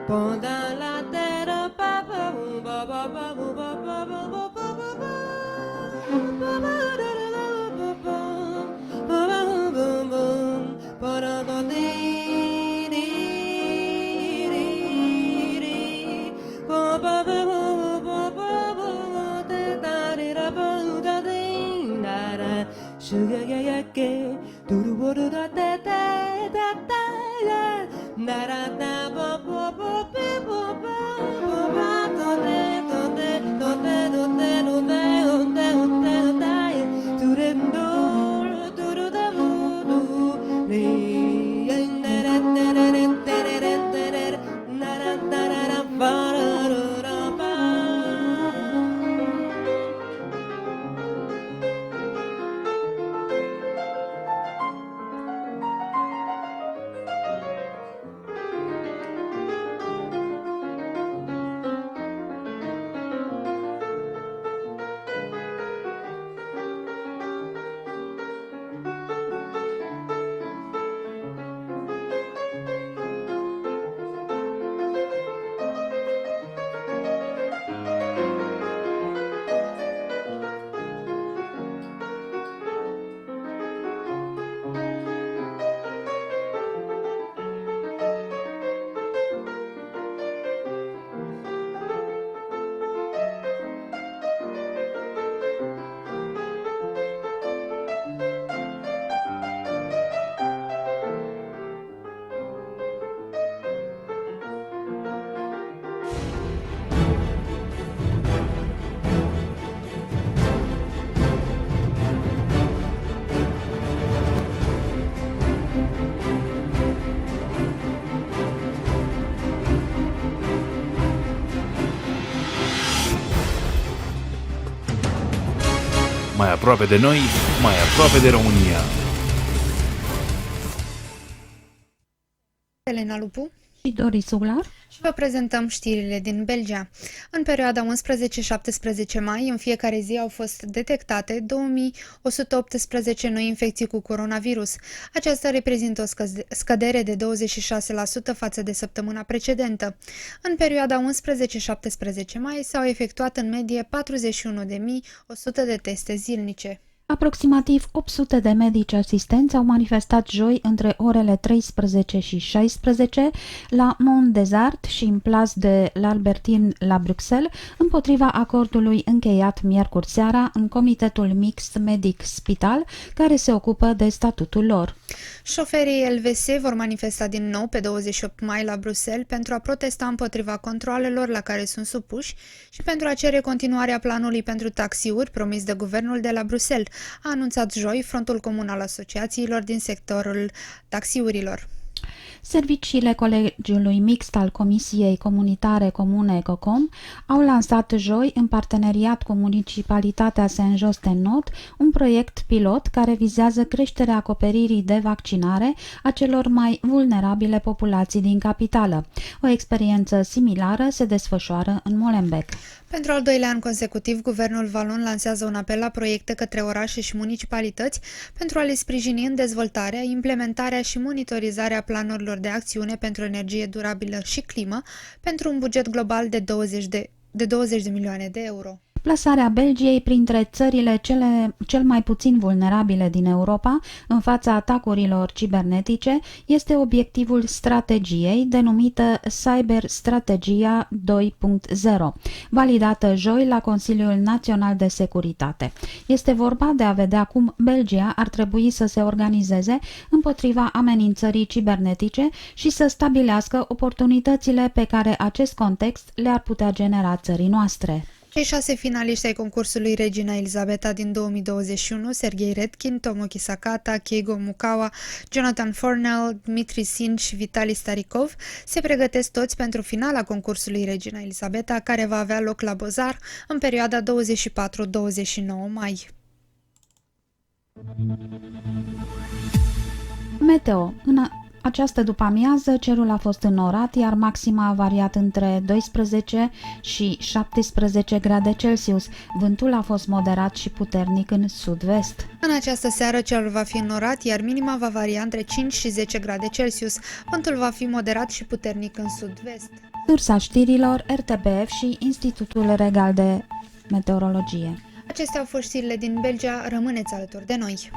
Pendant la terre, Mai aproape de noi, mai aproape de România. Elena Lupu și Doris Uglar. Și vă prezentăm știrile din Belgia. În perioada 11-17 mai, în fiecare zi au fost detectate 2118 noi infecții cu coronavirus. Aceasta reprezintă o scădere de 26% față de săptămâna precedentă. În perioada 11-17 mai s-au efectuat în medie 41.100 de teste zilnice. Aproximativ 800 de medici asistenți au manifestat joi între orele 13 și 16 la Mont des Arts și în Place de l'Albertine la Bruxelles împotriva acordului încheiat miercuri seara în Comitetul Mixt Medic Spital, care se ocupă de statutul lor. Șoferii LVC vor manifesta din nou pe 28 mai la Bruxelles pentru a protesta împotriva controalelor la care sunt supuși și pentru a cere continuarea planului pentru taxiuri promis de guvernul de la Bruxelles, a anunțat joi Frontul Comun al Asociațiilor din sectorul taxiurilor. Serviciile Colegiului Mixt al Comisiei Comunitare Comune COCOM au lansat joi, în parteneriat cu Municipalitatea Saint-Just-de-Not, un proiect pilot care vizează creșterea acoperirii de vaccinare a celor mai vulnerabile populații din capitală. O experiență similară se desfășoară în Molenbeek. Pentru al doilea an consecutiv, Guvernul Valon lansează un apel la proiecte către orașe și municipalități pentru a le sprijini în dezvoltarea, implementarea și monitorizarea planurilor de acțiune pentru energie durabilă și climă, pentru un buget global de 20 de milioane de euro. Plasarea Belgiei printre țările cel mai puțin vulnerabile din Europa în fața atacurilor cibernetice este obiectivul strategiei denumită Cyber Strategia 2.0, validată joi la Consiliul Național de Securitate. Este vorba de a vedea cum Belgia ar trebui să se organizeze împotriva amenințării cibernetice și să stabilească oportunitățile pe care acest context le-ar putea genera țării noastre. Cei 6 finaliști ai concursului Regina Elisabeta din 2021, Serghei Redkin, Tomoki Sakata, Keigo Mukawa, Jonathan Fornell, Dmitri Sin și Vitali Starikov, se pregătesc toți pentru finala concursului Regina Elisabeta, care va avea loc la Bozar în perioada 24-29 mai. Meteo. În această după-amiază, cerul a fost înnorat, iar maxima a variat între 12 și 17 grade Celsius. Vântul a fost moderat și puternic în sud-vest. În această seară cerul va fi înnorat, iar minima va varia între 5 și 10 grade Celsius. Vântul va fi moderat și puternic în sud-vest. Sursa știrilor, RTBF și Institutul Regal de Meteorologie. Acestea au fost știrile din Belgia. Rămâneți alături de noi.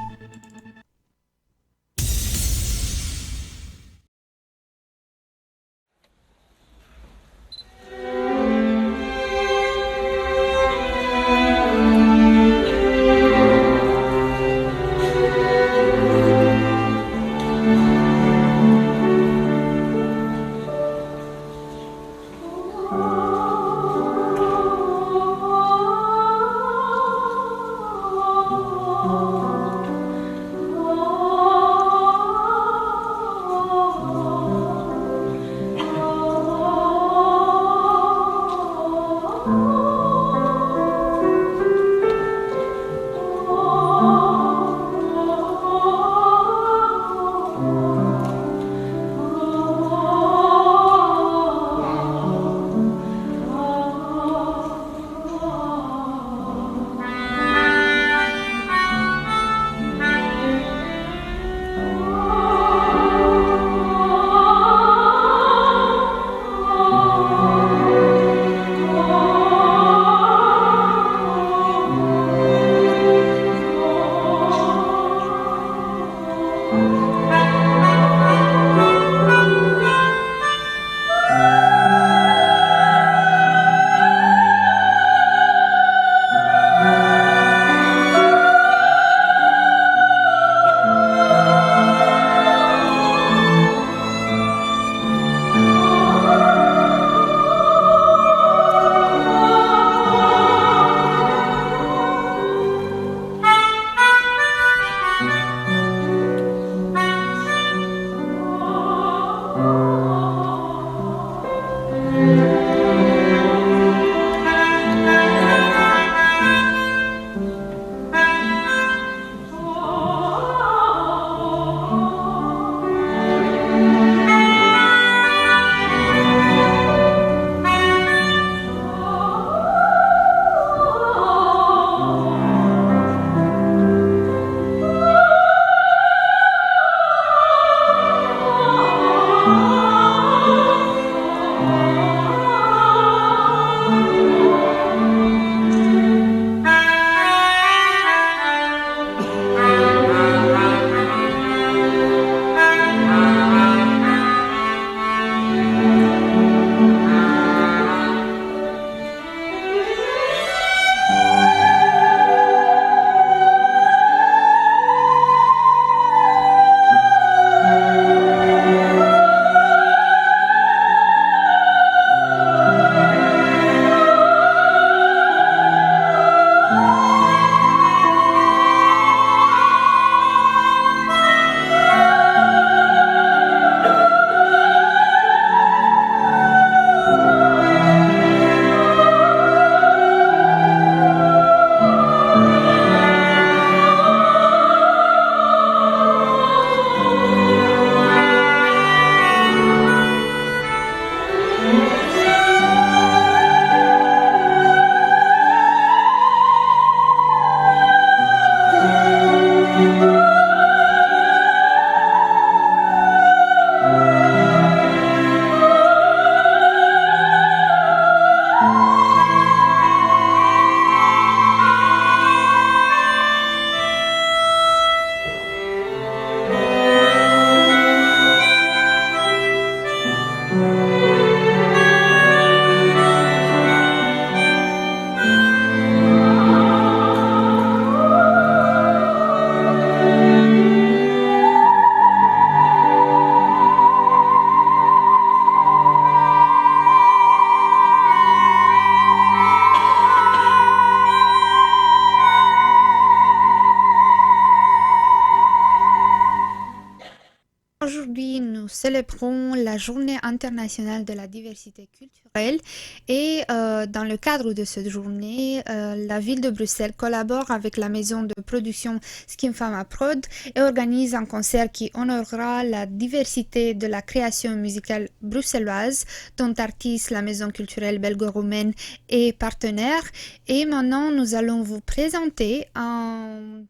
célébrons la Journée internationale de la diversité culturelle et dans le cadre de cette journée, la ville de Bruxelles collabore avec la maison de production Skimfama Prod et organise un concert qui honorera la diversité de la création musicale bruxelloise dont Artis, la maison culturelle belgo-roumaine, est partenaire. Et maintenant, nous allons vous présenter un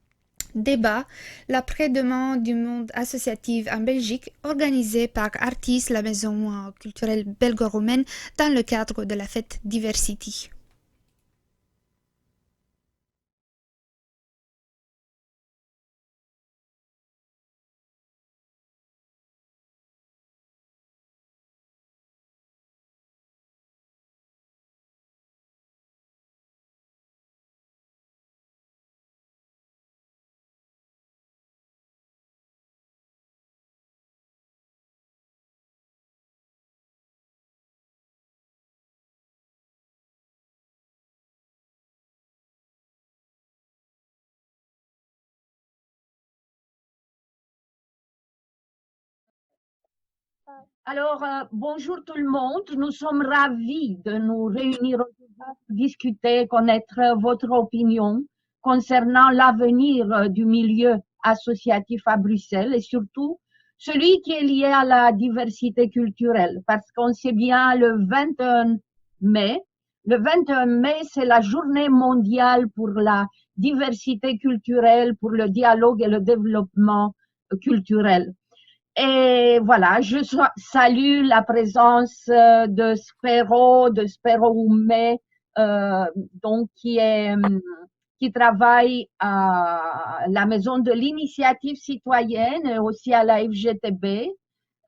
débat, l'après-demain du monde associatif en Belgique, organisé par Artis, la maison culturelle belgo-roumaine, dans le cadre de la fête Diversity. Alors, bonjour tout le monde. Nous sommes ravis de nous réunir aujourd'hui pour discuter, connaître votre opinion concernant l'avenir du milieu associatif à Bruxelles et surtout celui qui est lié à la diversité culturelle. Parce qu'on sait bien, le 21 mai, c'est la journée mondiale pour la diversité culturelle, pour le dialogue et le développement culturel. Et voilà, je salue la présence de Spero Ume, donc qui travaille à la maison de l'initiative citoyenne et aussi à la FGTB.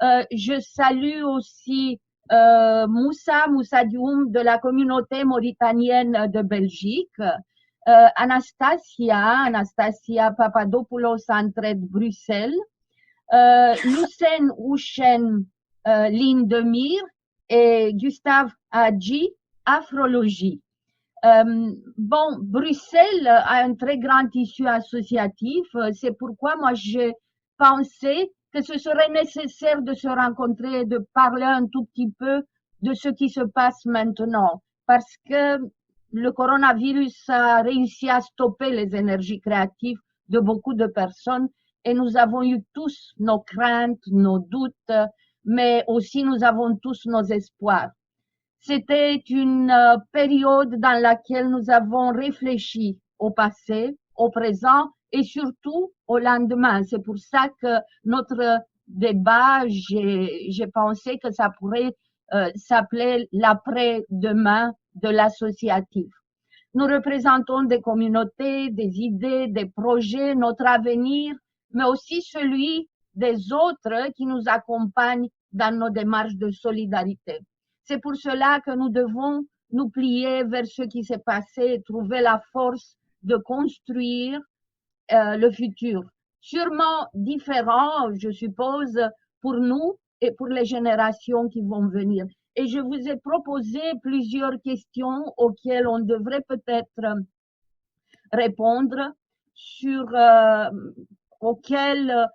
Je salue aussi Moussa Dioum de la communauté mauritanienne de Belgique, Anastasia Papadopoulos Entraide Bruxelles, Lucène Houchen, Lindemir et Gustave Hadji, Afrologie. Bruxelles a un très grand tissu associatif, c'est pourquoi moi j'ai pensé que ce serait nécessaire de se rencontrer et de parler un tout petit peu de ce qui se passe maintenant, parce que le coronavirus a réussi à stopper les énergies créatives de beaucoup de personnes. Et nous avons eu tous nos craintes, nos doutes, mais aussi nous avons tous nos espoirs. C'était une période dans laquelle nous avons réfléchi au passé, au présent et surtout au lendemain. C'est pour ça que notre débat, j'ai pensé que ça pourrait s'appeler l'après-demain de l'associatif. Nous représentons des communautés, des idées, des projets, notre avenir, mais aussi celui des autres qui nous accompagnent dans nos démarches de solidarité. C'est pour cela que nous devons nous plier vers ce qui s'est passé et trouver la force de construire le futur. Sûrement différent, je suppose, pour nous et pour les générations qui vont venir. Et je vous ai proposé plusieurs questions auxquelles on devrait peut-être répondre, auxquelles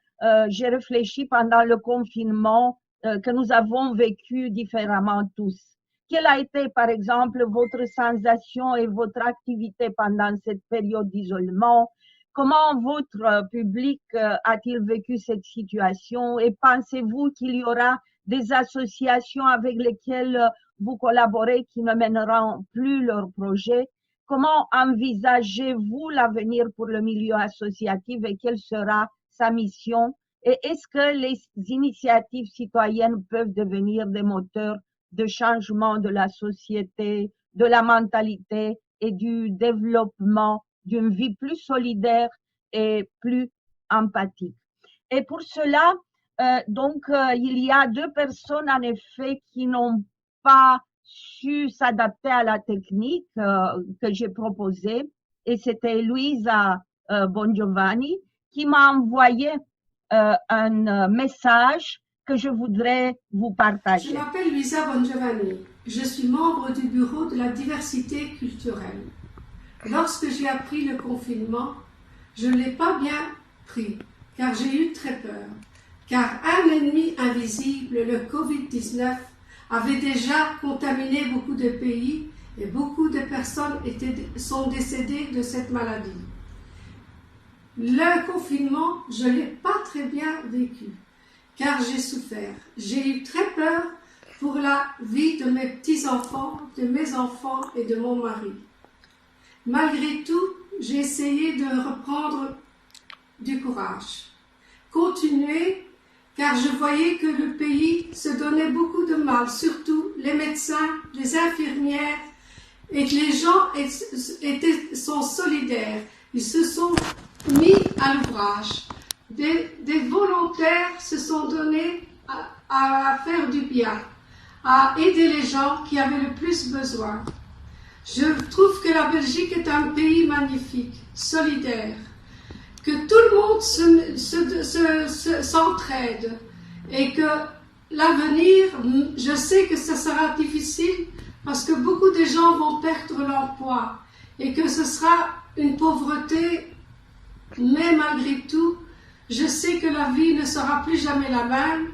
j'ai réfléchi pendant le confinement que nous avons vécu différemment tous. Quelle a été, par exemple, votre sensation et votre activité pendant cette période d'isolement? Comment votre public a-t-il vécu cette situation? Et pensez-vous qu'il y aura des associations avec lesquelles vous collaborez qui ne mèneront plus leurs projets? Comment envisagez-vous l'avenir pour le milieu associatif et quelle sera sa mission? Et est-ce que les initiatives citoyennes peuvent devenir des moteurs de changement de la société, de la mentalité et du développement d'une vie plus solidaire et plus empathique? Et pour cela, il y a deux personnes en effet qui n'ont pas su s'adapter à la technique que j'ai proposée, et c'était Luisa Bongiovanni qui m'a envoyé un message que je voudrais vous partager. Je m'appelle Luisa Bongiovanni, je suis membre du bureau de la diversité culturelle. Lorsque j'ai appris le confinement, je ne l'ai pas bien pris, car j'ai eu très peur, car un ennemi invisible, le Covid-19, avait déjà contaminé beaucoup de pays et beaucoup de personnes sont décédées de cette maladie. Le confinement, je ne l'ai pas très bien vécu, car j'ai souffert. J'ai eu très peur pour la vie de mes petits-enfants, de mes enfants et de mon mari. Malgré tout, j'ai essayé de reprendre du courage, continuer, car je voyais que le pays se donnait beaucoup de mal, surtout les médecins, les infirmières, et que les gens sont solidaires. Ils se sont mis à l'ouvrage. Des volontaires se sont donnés à faire du bien, à aider les gens qui avaient le plus besoin. Je trouve que la Belgique est un pays magnifique, solidaire, que tout le monde s'entraide et que l'avenir, je sais que ça sera difficile parce que beaucoup de gens vont perdre l'emploi et que ce sera une pauvreté, mais malgré tout, je sais que la vie ne sera plus jamais la même,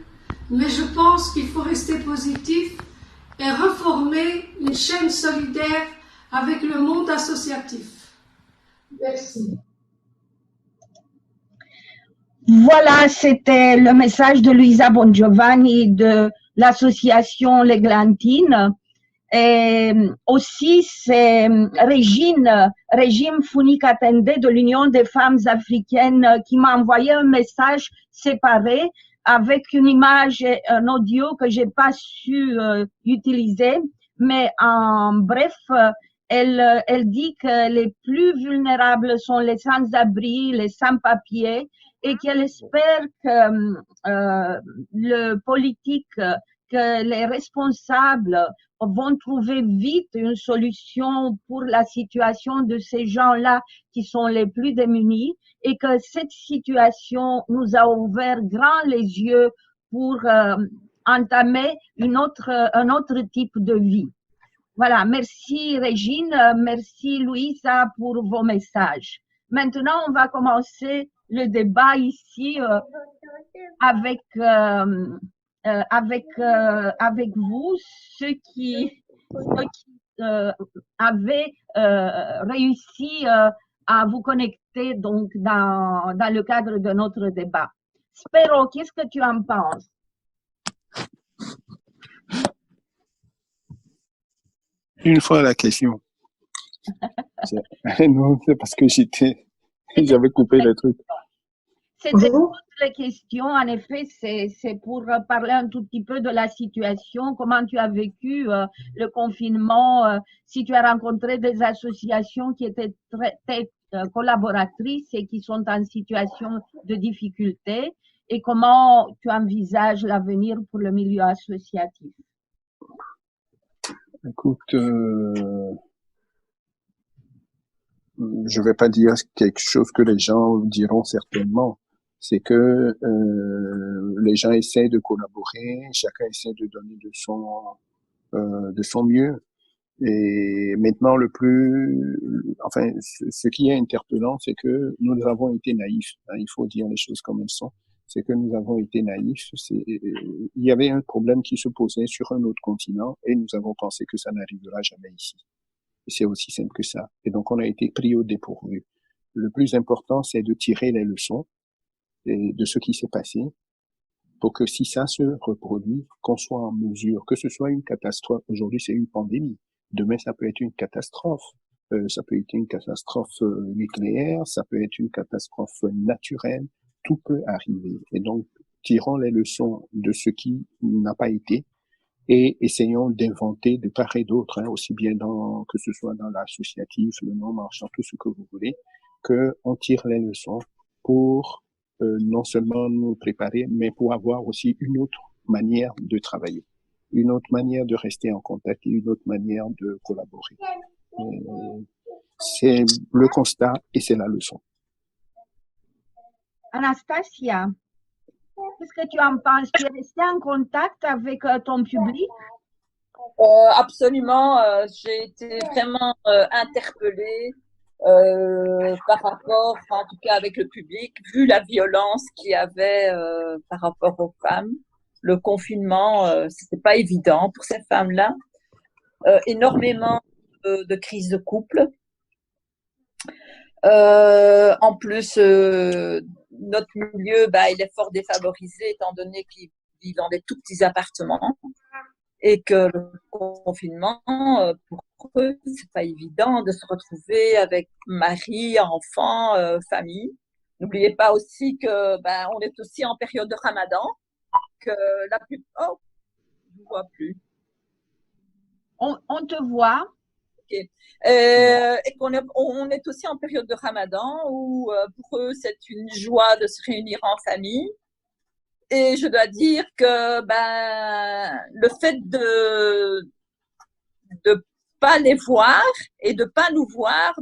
mais je pense qu'il faut rester positif et reformer une chaîne solidaire avec le monde associatif. Merci. Voilà, c'était le message de Luisa Bongiovanni de l'association l'Églantine. Et aussi, c'est Régime Funicatende de l'Union des femmes africaines qui m'a envoyé un message séparé avec une image et un audio que j'ai pas su utiliser. Mais en bref, elle dit que les plus vulnérables sont les sans-abri, les sans-papiers, et qu'elle espère que le politique, que les responsables vont trouver vite une solution pour la situation de ces gens-là qui sont les plus démunis et que cette situation nous a ouvert grand les yeux pour entamer un autre type de vie. Voilà, merci Régine, merci Louisa pour vos messages. Maintenant, on va commencer le débat ici avec vous, ceux qui avaient réussi à vous connecter donc dans le cadre de notre débat. Spero, qu'est-ce que tu en penses? Une fois la question. Non, c'est parce que j'avais coupé le truc. C'était toutes les questions. En effet, c'est pour parler un tout petit peu de la situation, comment tu as vécu le confinement, si tu as rencontré des associations qui étaient très collaboratrices et qui sont en situation de difficulté, et comment tu envisages l'avenir pour le milieu associatif. Écoute, je vais pas dire quelque chose que les gens diront certainement. C'est que les gens essaient de collaborer, chacun essaie de donner de son mieux. Et maintenant, ce qui est interpellant, c'est que nous avons été naïfs. Hein, il faut dire les choses comme elles sont. C'est que nous avons été naïfs. Il y avait un problème qui se posait sur un autre continent et nous avons pensé que ça n'arrivera jamais ici. Et c'est aussi simple que ça. Et donc, on a été pris au dépourvu. Le plus important, c'est de tirer les leçons de ce qui s'est passé pour que si ça se reproduit, qu'on soit en mesure, que ce soit une catastrophe. Aujourd'hui, c'est une pandémie. Demain, ça peut être une catastrophe. Ça peut être une catastrophe nucléaire, ça peut être une catastrophe naturelle. Tout peut arriver. Et donc, tirons les leçons de ce qui n'a pas été et essayons d'inventer de part et d'autre, hein, aussi bien que ce soit dans l'associatif, le non-marchand, tout ce que vous voulez, qu'on tire les leçons pour non seulement nous préparer, mais pour avoir aussi une autre manière de travailler, une autre manière de rester en contact et une autre manière de collaborer. C'est le constat et c'est la leçon. Anastasia, qu'est-ce que tu en penses? Tu es restée en contact avec ton public? Absolument, j'ai été vraiment interpellée par rapport, en tout cas avec le public, vu la violence qu'il y avait par rapport aux femmes. Le confinement, c'était pas évident pour ces femmes-là. Énormément de crises de couple. En plus, notre milieu, il est fort défavorisé étant donné qu'ils vivent dans des tout petits appartements et que le confinement, pour eux, c'est pas évident de se retrouver avec mari, enfant, famille. N'oubliez pas aussi que on est aussi en période de Ramadan, que la plupart, je ne vois plus. On te voit. Okay. Et on est aussi en période de Ramadan où pour eux c'est une joie de se réunir en famille. Et je dois dire que le fait de pas les voir et de pas nous voir,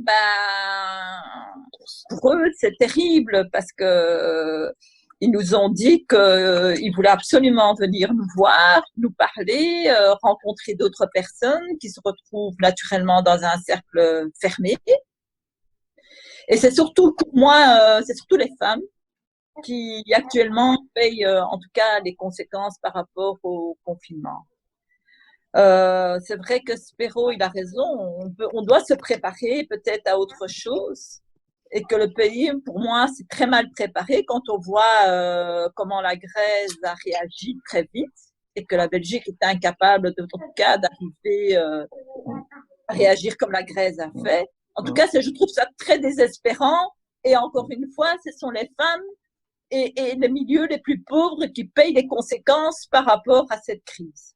pour eux c'est terrible parce que ils nous ont dit qu'ils voulaient absolument venir nous voir, nous parler, rencontrer d'autres personnes qui se retrouvent naturellement dans un cercle fermé. Et c'est surtout pour moi, c'est surtout les femmes qui actuellement payent en tout cas les conséquences par rapport au confinement. C'est vrai que Spero, il a raison, on doit se préparer peut-être à autre chose. Et que le pays, pour moi, c'est très mal préparé quand on voit comment la Grèce a réagi très vite et que la Belgique était incapable, en tout cas, d'arriver à réagir comme la Grèce a fait. En tout cas, je trouve ça très désespérant. Et encore une fois, ce sont les femmes et les milieux les plus pauvres qui payent les conséquences par rapport à cette crise.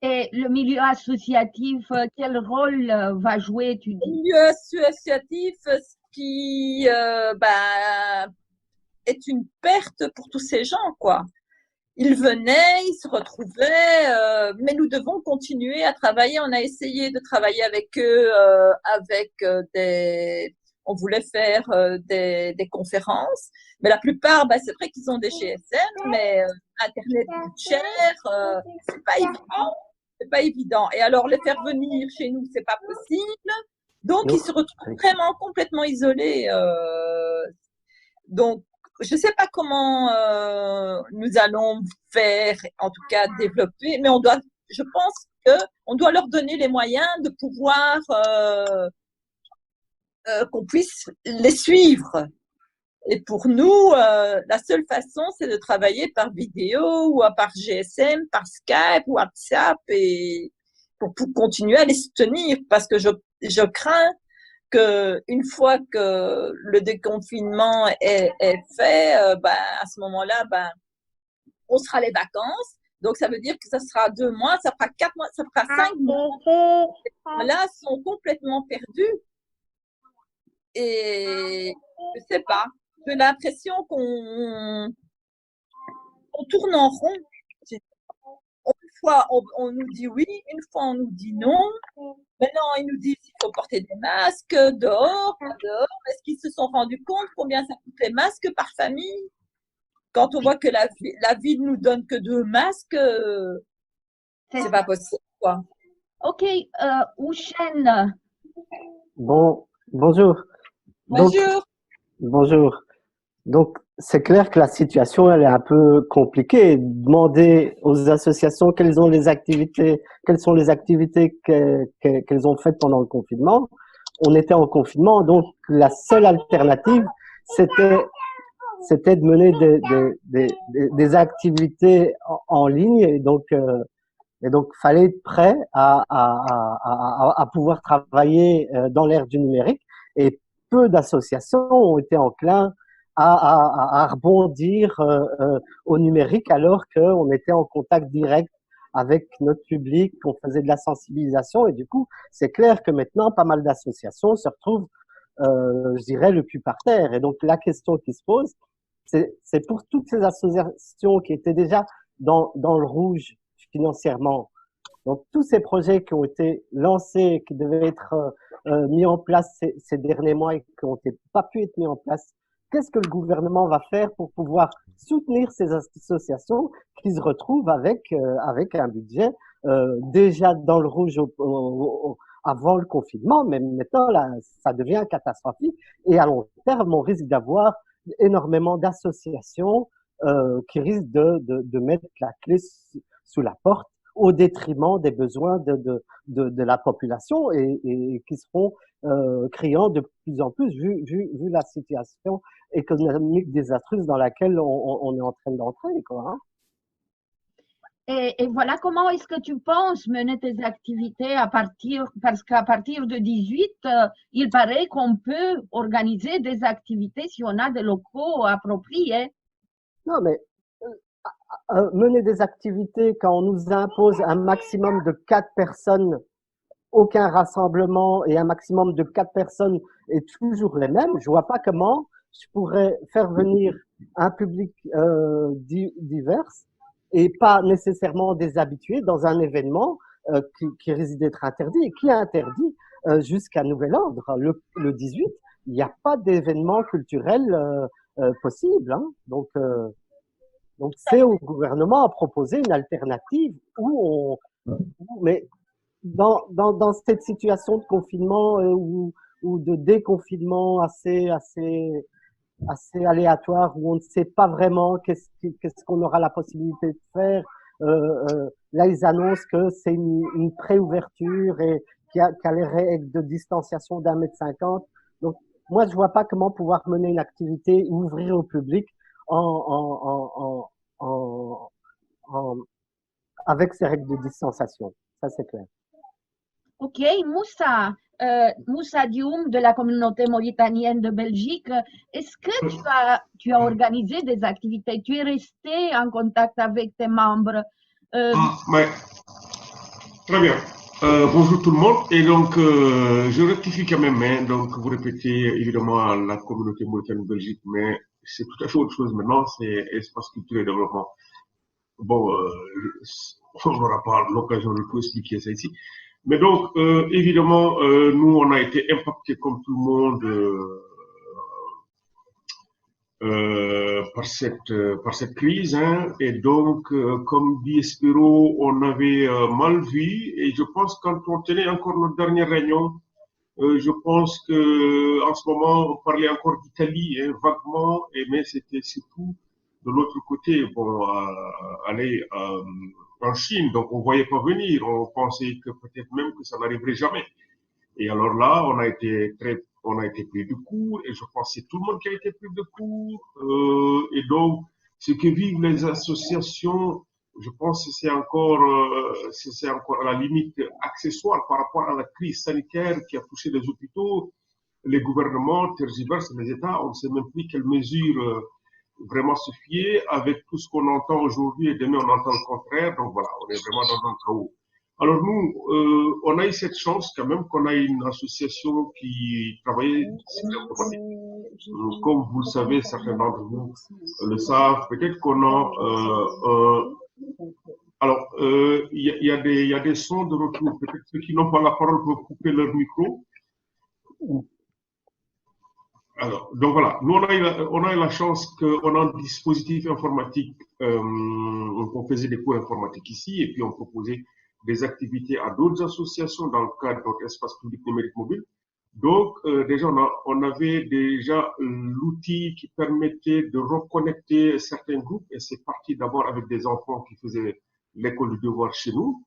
Et le milieu associatif, quel rôle va jouer, tu dis? Le milieu associatif, ce qui est une perte pour tous ces gens, quoi. Ils venaient, ils se retrouvaient, mais nous devons continuer à travailler. On a essayé de travailler avec eux, on voulait faire des conférences, mais la plupart, c'est vrai qu'ils ont des GSM, mais Internet coûte cher, c'est pas évident. C'est pas évident. Et alors, les faire venir chez nous, c'est pas possible. Donc, ils se retrouvent vraiment complètement isolés. Donc, je sais pas comment nous allons faire, en tout cas, développer, mais je pense qu'on doit leur donner les moyens de pouvoir qu'on puisse les suivre. Et pour nous, la seule façon, c'est de travailler par vidéo ou par GSM, par Skype ou WhatsApp et pour continuer à les soutenir parce que je crains que une fois que le déconfinement est fait, à ce moment-là, on sera les vacances. Donc, ça veut dire que ça sera 2 mois, ça fera 4 mois, ça fera 5 mois. Là, sont complètement perdus. Et je sais pas. J'ai l'impression qu'on tourne en rond. Une fois, on nous dit oui, une fois, on nous dit non. Maintenant, ils nous disent qu'il faut porter des masques dehors, pas dehors. Est-ce qu'ils se sont rendus compte combien ça coûte les masques par famille? Quand on voit que la ville nous donne que 2 masques, c'est pas possible, quoi. Ok, Houchen. Bonjour. Bonjour. Bonjour. Donc, c'est clair que la situation, elle est un peu compliquée. Demander aux associations quelles sont les activités qu'elles ont faites pendant le confinement. On était en confinement, donc la seule alternative, c'était de mener des activités en ligne et donc fallait être prêt à pouvoir travailler dans l'ère du numérique. Et peu d'associations ont été enclins à rebondir au numérique alors qu'on était en contact direct avec notre public, qu'on faisait de la sensibilisation. Et du coup, c'est clair que maintenant, pas mal d'associations se retrouvent, je dirais, le cul par terre. Et donc, la question qui se pose, c'est pour toutes ces associations qui étaient déjà dans le rouge financièrement. Donc, tous ces projets qui ont été lancés, qui devaient être mis en place ces derniers mois et qui n'ont pas pu être mis en place, qu'est-ce que le gouvernement va faire pour pouvoir soutenir ces associations qui se retrouvent avec un budget déjà dans le rouge avant le confinement, mais maintenant, là, ça devient catastrophique. Et à long terme, on risque d'avoir énormément d'associations qui risquent de mettre la clé sous la porte au détriment des besoins de la population et qui seront criants de plus en plus vu la situation économique désastreuse dans laquelle on est en train d'entrer, quoi, hein. Et voilà comment est-ce que tu penses mener tes activités parce qu'à partir de 18, il paraît qu'on peut organiser des activités si on a des locaux appropriés. Non, mais mener des activités quand on nous impose un maximum de 4 personnes, aucun rassemblement et un maximum de 4 personnes est toujours les mêmes, je vois pas comment je pourrais faire venir un public divers et pas nécessairement des habitués dans un événement qui risque d'être interdit et qui est interdit jusqu'à nouvel ordre. Le 18, il n'y a pas d'événement culturel possible, hein. Donc c'est au gouvernement à proposer une alternative mais dans cette situation de confinement ou de déconfinement assez aléatoire où on ne sait pas vraiment qu'est-ce qu'on aura la possibilité de faire. Là, ils annoncent que c'est une préouverture et qu'il y a les règles de distanciation d'1,50 m. Donc, moi, je vois pas comment pouvoir mener une activité, ouvrir au public avec ces règles de distanciation. Ça, c'est clair. Ok, Moussa Dioum de la communauté mauritanienne de Belgique, est-ce que tu as organisé des activités? Tu es resté en contact avec tes membres? Ouais. Très bien. Bonjour tout le monde. Et donc, je rectifie quand même, hein, donc vous répétez évidemment la communauté mauritanienne de Belgique, mais c'est tout à fait autre chose maintenant, c'est espace culturel et développement. Bon, on n'aura pas l'occasion de tout expliquer ça ici. Mais donc, évidemment, nous, on a été impactés comme tout le monde par cette crise, hein. Et donc, comme dit Espero, on avait mal vu. Et je pense quand on tenait encore notre dernière réunion, je pense que en ce moment, on parlait encore d'Italie, hein, vaguement, mais c'était surtout de l'autre côté, bon, aller en Chine, donc on voyait pas venir, on pensait que peut-être même que ça n'arriverait jamais. Et alors là, on a été pris de court, et je pense que c'est tout le monde qui a été pris de court. Et donc, ce que vivent les associations, je pense que c'est encore à la limite accessoire par rapport à la crise sanitaire qui a touché les hôpitaux, les gouvernements tergiversent, les États, on ne sait même plus quelles mesures vraiment se fier avec tout ce qu'on entend aujourd'hui et demain on entend le contraire. Donc voilà, on est vraiment dans un chaos. Alors nous, on a eu cette chance quand même qu'on a une association qui travaillait sur l'informatique. Comme vous le savez, certains d'entre vous le savent. Peut-être qu'on a... alors, il y a des sons de retour. Peut-être ceux qui n'ont pas la parole peuvent couper leur micro. Alors, donc voilà, nous on a eu la chance qu'on a un dispositif informatique, on faisait des cours informatiques ici et puis on proposait des activités à d'autres associations dans le cadre de notre espace public numérique mobile. Donc déjà on avait déjà l'outil qui permettait de reconnecter certains groupes et c'est parti d'abord avec des enfants qui faisaient l'école du devoir chez nous.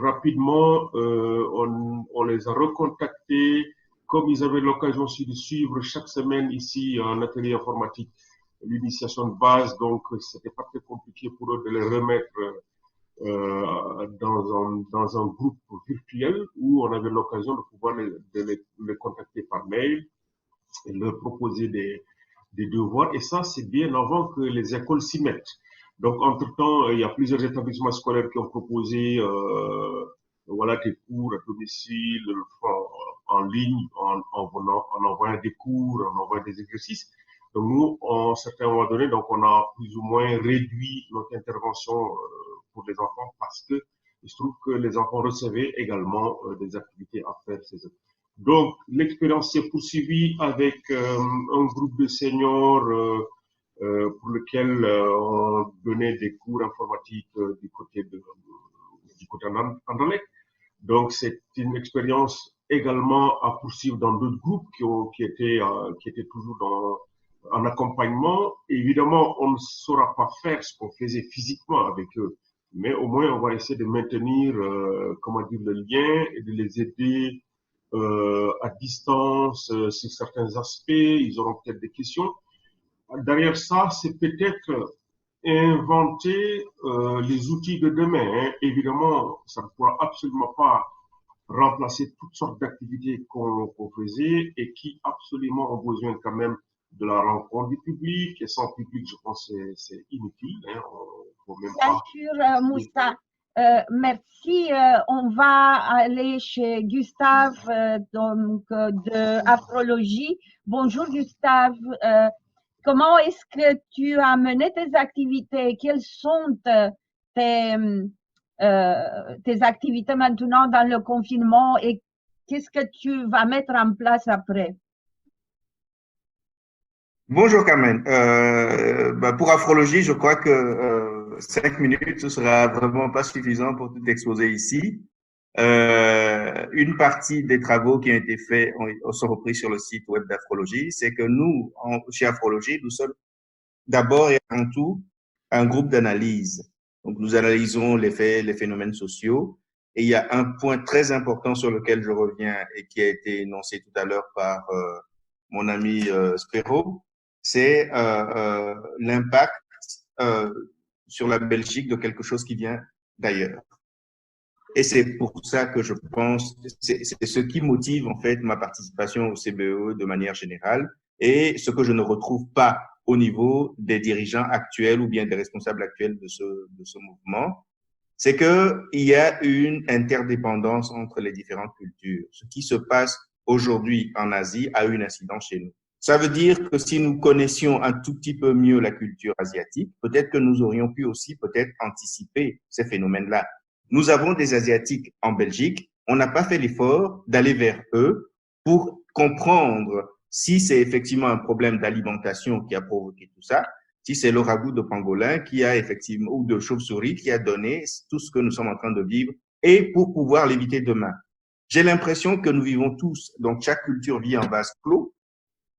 Rapidement, on les a recontactés. Comme ils avaient l'occasion aussi de suivre chaque semaine ici un atelier informatique, l'initiation de base, donc c'était pas très compliqué pour eux de les remettre dans un groupe virtuel où on avait l'occasion de pouvoir les contacter par mail et leur proposer des devoirs. Et ça, c'est bien avant que les écoles s'y mettent. Donc, entre-temps, il y a plusieurs établissements scolaires qui ont proposé voilà, des cours à domicile, en ligne, en envoyant des cours, en envoyant des exercices. Donc nous, à un certain moment donné, donc on a plus ou moins réduit notre intervention pour les enfants parce que il se trouve que les enfants recevaient également des activités à faire chez eux. Donc l'expérience s'est poursuivie avec un groupe de seniors pour lequel on donnait des cours informatiques du côté d'Anderlecht. Donc, c'est une expérience également à poursuivre dans d'autres groupes qui étaient toujours en accompagnement. Évidemment, on ne saura pas faire ce qu'on faisait physiquement avec eux, mais au moins, on va essayer de maintenir, le lien et de les aider à distance sur certains aspects. Ils auront peut-être des questions. Derrière ça, c'est peut-être inventer les outils de demain. Hein. Évidemment, ça ne pourra absolument pas remplacer toutes sortes d'activités qu'on faisait et qui absolument ont besoin quand même de la rencontre du public. Et sans public, je pense que c'est inutile. Hein. On faut même Bien pas... sûr, Moussa. Merci. On va aller chez Gustave de Afrologie. Bonjour Gustave. Comment est-ce que tu as mené tes activités? Quelles sont tes activités maintenant dans le confinement et qu'est-ce que tu vas mettre en place après? Bonjour Carmen. Pour Afrologie, je crois que 5 minutes, ce sera vraiment pas suffisant pour tout exposer ici. Une partie des travaux qui ont été faits sont repris sur le site web d'Afrologie. C'est que nous, chez Afrologie, nous sommes d'abord et avant tout un groupe d'analyse. Donc, nous analysons les faits, les phénomènes sociaux. Et il y a un point très important sur lequel je reviens et qui a été énoncé tout à l'heure par mon ami Spero, c'est l'impact sur la Belgique de quelque chose qui vient d'ailleurs. Et c'est pour ça que je pense, c'est ce qui motive en fait ma participation au CBE de manière générale et ce que je ne retrouve pas au niveau des dirigeants actuels ou bien des responsables actuels de ce mouvement, c'est que il y a une interdépendance entre les différentes cultures. Ce qui se passe aujourd'hui en Asie a une incidence chez nous. Ça veut dire que si nous connaissions un tout petit peu mieux la culture asiatique, peut-être que nous aurions pu aussi peut-être anticiper ces phénomènes-là. Nous avons des Asiatiques en Belgique. On n'a pas fait l'effort d'aller vers eux pour comprendre si c'est effectivement un problème d'alimentation qui a provoqué tout ça, si c'est le ragoût de pangolin qui a effectivement, ou de chauve-souris qui a donné tout ce que nous sommes en train de vivre et pour pouvoir l'éviter demain. J'ai l'impression que nous vivons tous, donc chaque culture vit en vase clos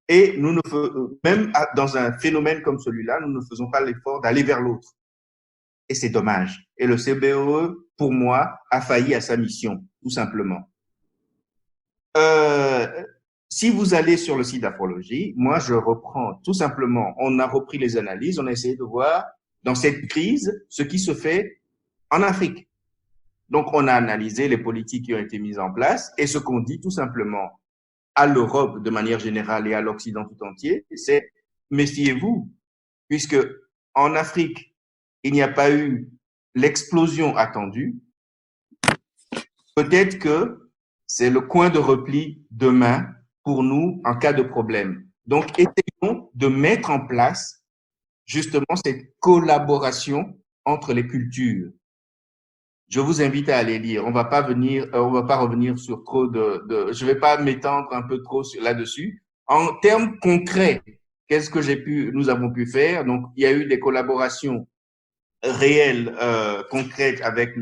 et nous ne faisons, même dans un phénomène comme celui-là, nous ne faisons pas l'effort d'aller vers l'autre. Et c'est dommage. Et le CBE, pour moi, a failli à sa mission, tout simplement. Si vous allez sur le site d'Afrologie, moi, je reprends tout simplement, on a repris les analyses, on a essayé de voir dans cette crise ce qui se fait en Afrique. Donc, on a analysé les politiques qui ont été mises en place et ce qu'on dit tout simplement à l'Europe de manière générale et à l'Occident tout entier, c'est méfiez-vous, puisque en Afrique, il n'y a pas eu l'explosion attendue. Peut-être que c'est le coin de repli demain pour nous en cas de problème. Donc, essayons de mettre en place justement cette collaboration entre les cultures. Je vous invite à aller lire. On va pas revenir sur trop je vais pas m'étendre un peu trop là-dessus. En termes concrets, qu'est-ce que nous avons pu faire? Donc, il y a eu des collaborations réelles, concrètes avec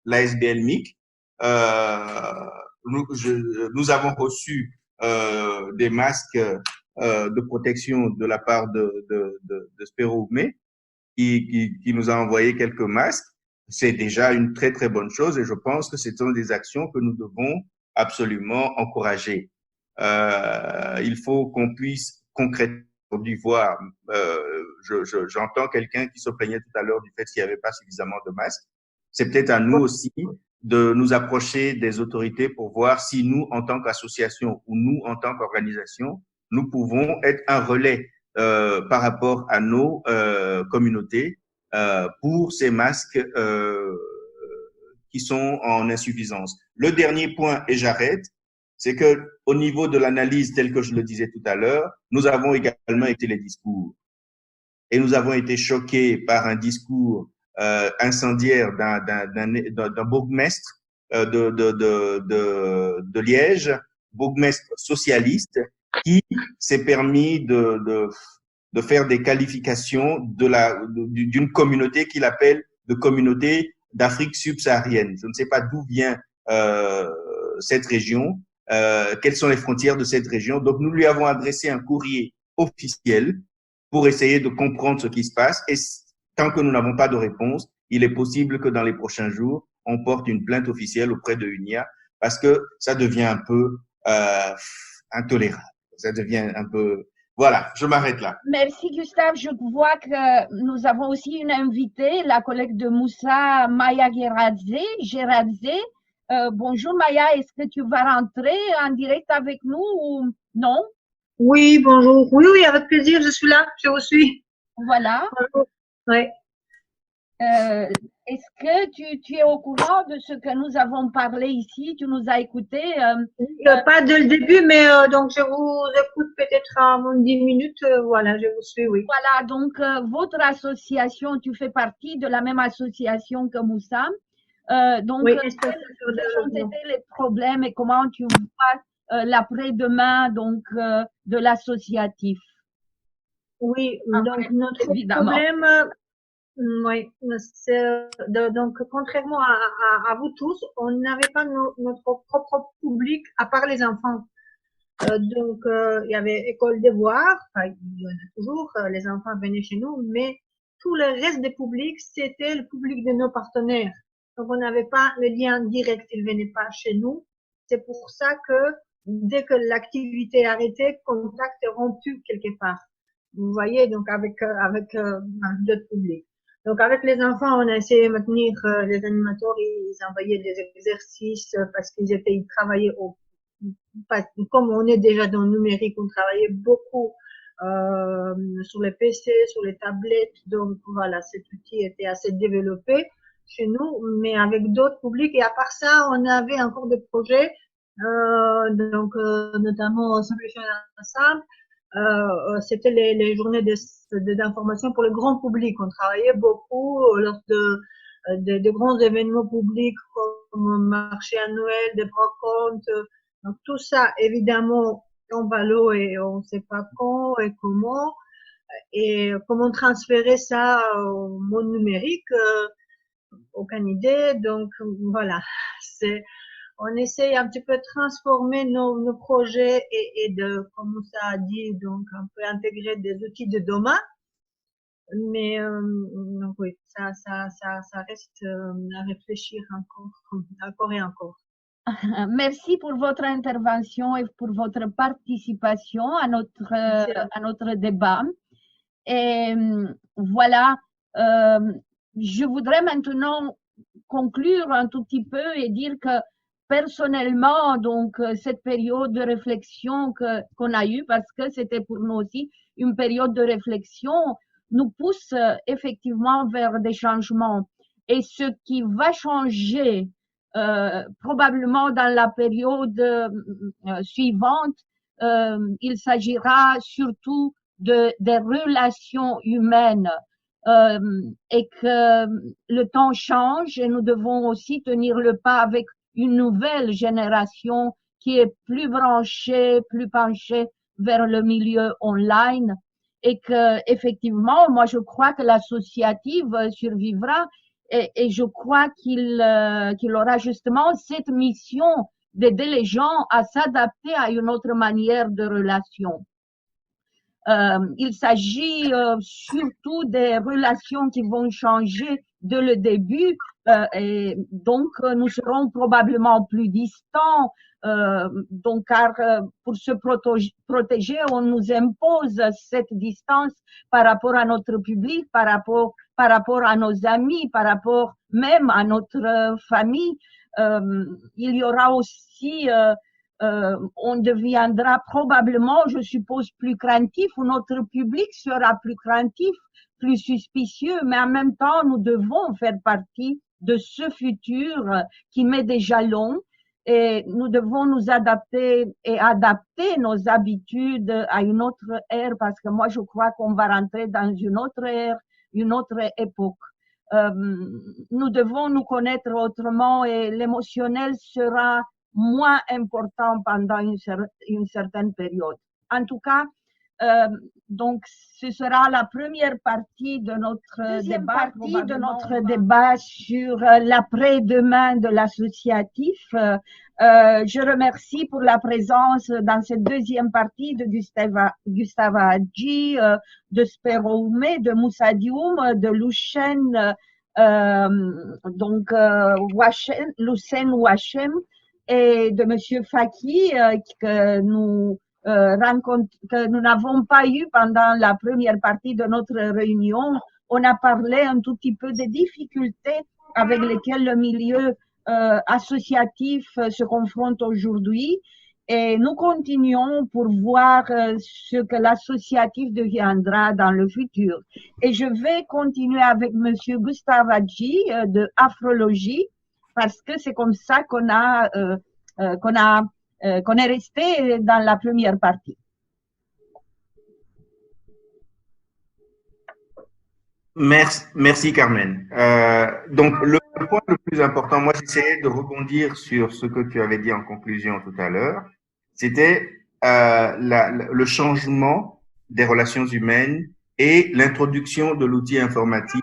l'ASBL MIC. Nous avons reçu des masques de protection de la part de Spero Oumé, qui nous a envoyé quelques masques. C'est déjà une très très bonne chose et je pense que ce sont des actions que nous devons absolument encourager. Il faut qu'on puisse concrètement voir. J'entends quelqu'un qui se plaignait tout à l'heure du fait qu'il n'y avait pas suffisamment de masques. C'est peut-être à nous aussi de nous approcher des autorités pour voir si nous, en tant qu'association ou nous, en tant qu'organisation, nous pouvons être un relais par rapport à nos communautés pour ces masques qui sont en insuffisance. Le dernier point, et j'arrête, c'est que au niveau de l'analyse, telle que je le disais tout à l'heure, nous avons également été les discours. Et nous avons été choqués par un discours incendiaire d'un bourgmestre de Liège, bourgmestre socialiste, qui s'est permis de faire des qualifications d'une communauté qu'il appelle de communauté d'Afrique subsaharienne. Je ne sais pas d'où vient cette région, quelles sont les frontières de cette région. Donc, nous lui avons adressé un courrier officiel pour essayer de comprendre ce qui se passe. Et tant que nous n'avons pas de réponse, il est possible que dans les prochains jours, on porte une plainte officielle auprès de UNIA parce que ça devient un peu intolérable. Ça devient un peu... Voilà, je m'arrête là. Merci Gustave. Je vois que nous avons aussi une invitée, la collègue de Moussa, Maya Geradze. Bonjour Maya, est-ce que tu vas rentrer en direct avec nous ou non? Oui, bonjour. Oui, oui, avec plaisir, je suis là, je vous suis. Voilà. Bonjour. Oui. Est-ce que tu es au courant de ce que nous avons parlé ici? Tu nous as écouté? Pas dès le début, mais donc je vous écoute peut-être en 10 minutes. Voilà, je vous suis, oui. Voilà, donc votre association, tu fais partie de la même association que Moussa. Donc, oui, quels ont été les problèmes et comment tu vois l'après-demain donc de l'associatif? Oui, donc notre problème, oui, donc contrairement à vous tous, on n'avait pas notre propre public à part les enfants. Donc il y avait école des devoirs, il y en a toujours, les enfants venaient chez nous, mais tout le reste des publics, c'était le public de nos partenaires. Donc on n'avait pas le lien direct, ils venaient pas chez nous. C'est pour ça que dès que l'activité est arrêtée, contact est rompu quelque part. Vous voyez, donc avec d'autres publics. Donc avec les enfants, on a essayé de maintenir les animateurs, ils envoyaient des exercices parce ils travaillaient comme on est déjà dans le numérique, on travaillait beaucoup sur les PC, sur les tablettes. Donc voilà, cet outil était assez développé chez nous, mais avec d'autres publics. Et à part ça, on avait encore des projets, notamment Solutions Ensemble. C'était les journées d'information pour le grand public. On travaillait beaucoup lors de grands événements publics comme marché annuel, des rencontres. Donc tout ça, évidemment, tombe à l'eau et on ne sait pas quand et comment. Et comment transférer ça au monde numérique, aucune idée. Donc voilà, on essaye un petit peu de transformer nos projets et de, comme ça a dit, donc un peu intégrer des outils de demain. Mais donc oui, ça reste à réfléchir encore et encore. Merci pour votre intervention et pour votre participation à notre débat. Et voilà, je voudrais maintenant conclure un tout petit peu et dire que personnellement, donc, cette période de réflexion qu'on a eue, parce que c'était pour nous aussi une période de réflexion, nous pousse effectivement vers des changements. Et ce qui va changer probablement dans la période suivante, il s'agira surtout des relations humaines et que le temps change et nous devons aussi tenir le pas avec une nouvelle génération qui est plus branchée, plus penchée vers le milieu online et que effectivement, moi je crois que l'associative survivra et je crois qu'il aura justement cette mission d'aider les gens à s'adapter à une autre manière de relation. Il s'agit surtout des relations qui vont changer dès le début et donc nous serons probablement plus distants donc car pour se protéger on nous impose cette distance par rapport à notre public, par rapport à nos amis, par rapport même à notre famille. Il y aura aussi on deviendra probablement, je suppose, plus craintif, ou notre public sera plus craintif, plus suspicieux, mais en même temps, nous devons faire partie de ce futur qui met des jalons et nous devons nous adapter et adapter nos habitudes à une autre ère parce que moi, je crois qu'on va rentrer dans une autre ère, une autre époque. Nous devons nous connaître autrement et l'émotionnel sera moins important pendant une certaine période. En tout cas, Donc, ce sera la première partie de notre débat sur l'après-demain de l'associatif. Je remercie pour la présence dans cette deuxième partie de Gustava Hadji, de Spero Oume, de Moussa Dioum, de Louchen, Lucen Wachem et de Monsieur Faki que nous n'avons pas eu pendant la première partie de notre réunion. On a parlé un tout petit peu des difficultés avec lesquelles le milieu associatif se confronte aujourd'hui et nous continuons pour voir ce que l'associatif deviendra dans le futur. Et je vais continuer avec Monsieur Gustave Hadji de Afrologie parce que c'est comme ça qu'on est resté dans la première partie. Merci Carmen. Donc le point le plus important, moi j'essayais de rebondir sur ce que tu avais dit en conclusion tout à l'heure, c'était le changement des relations humaines et l'introduction de l'outil informatique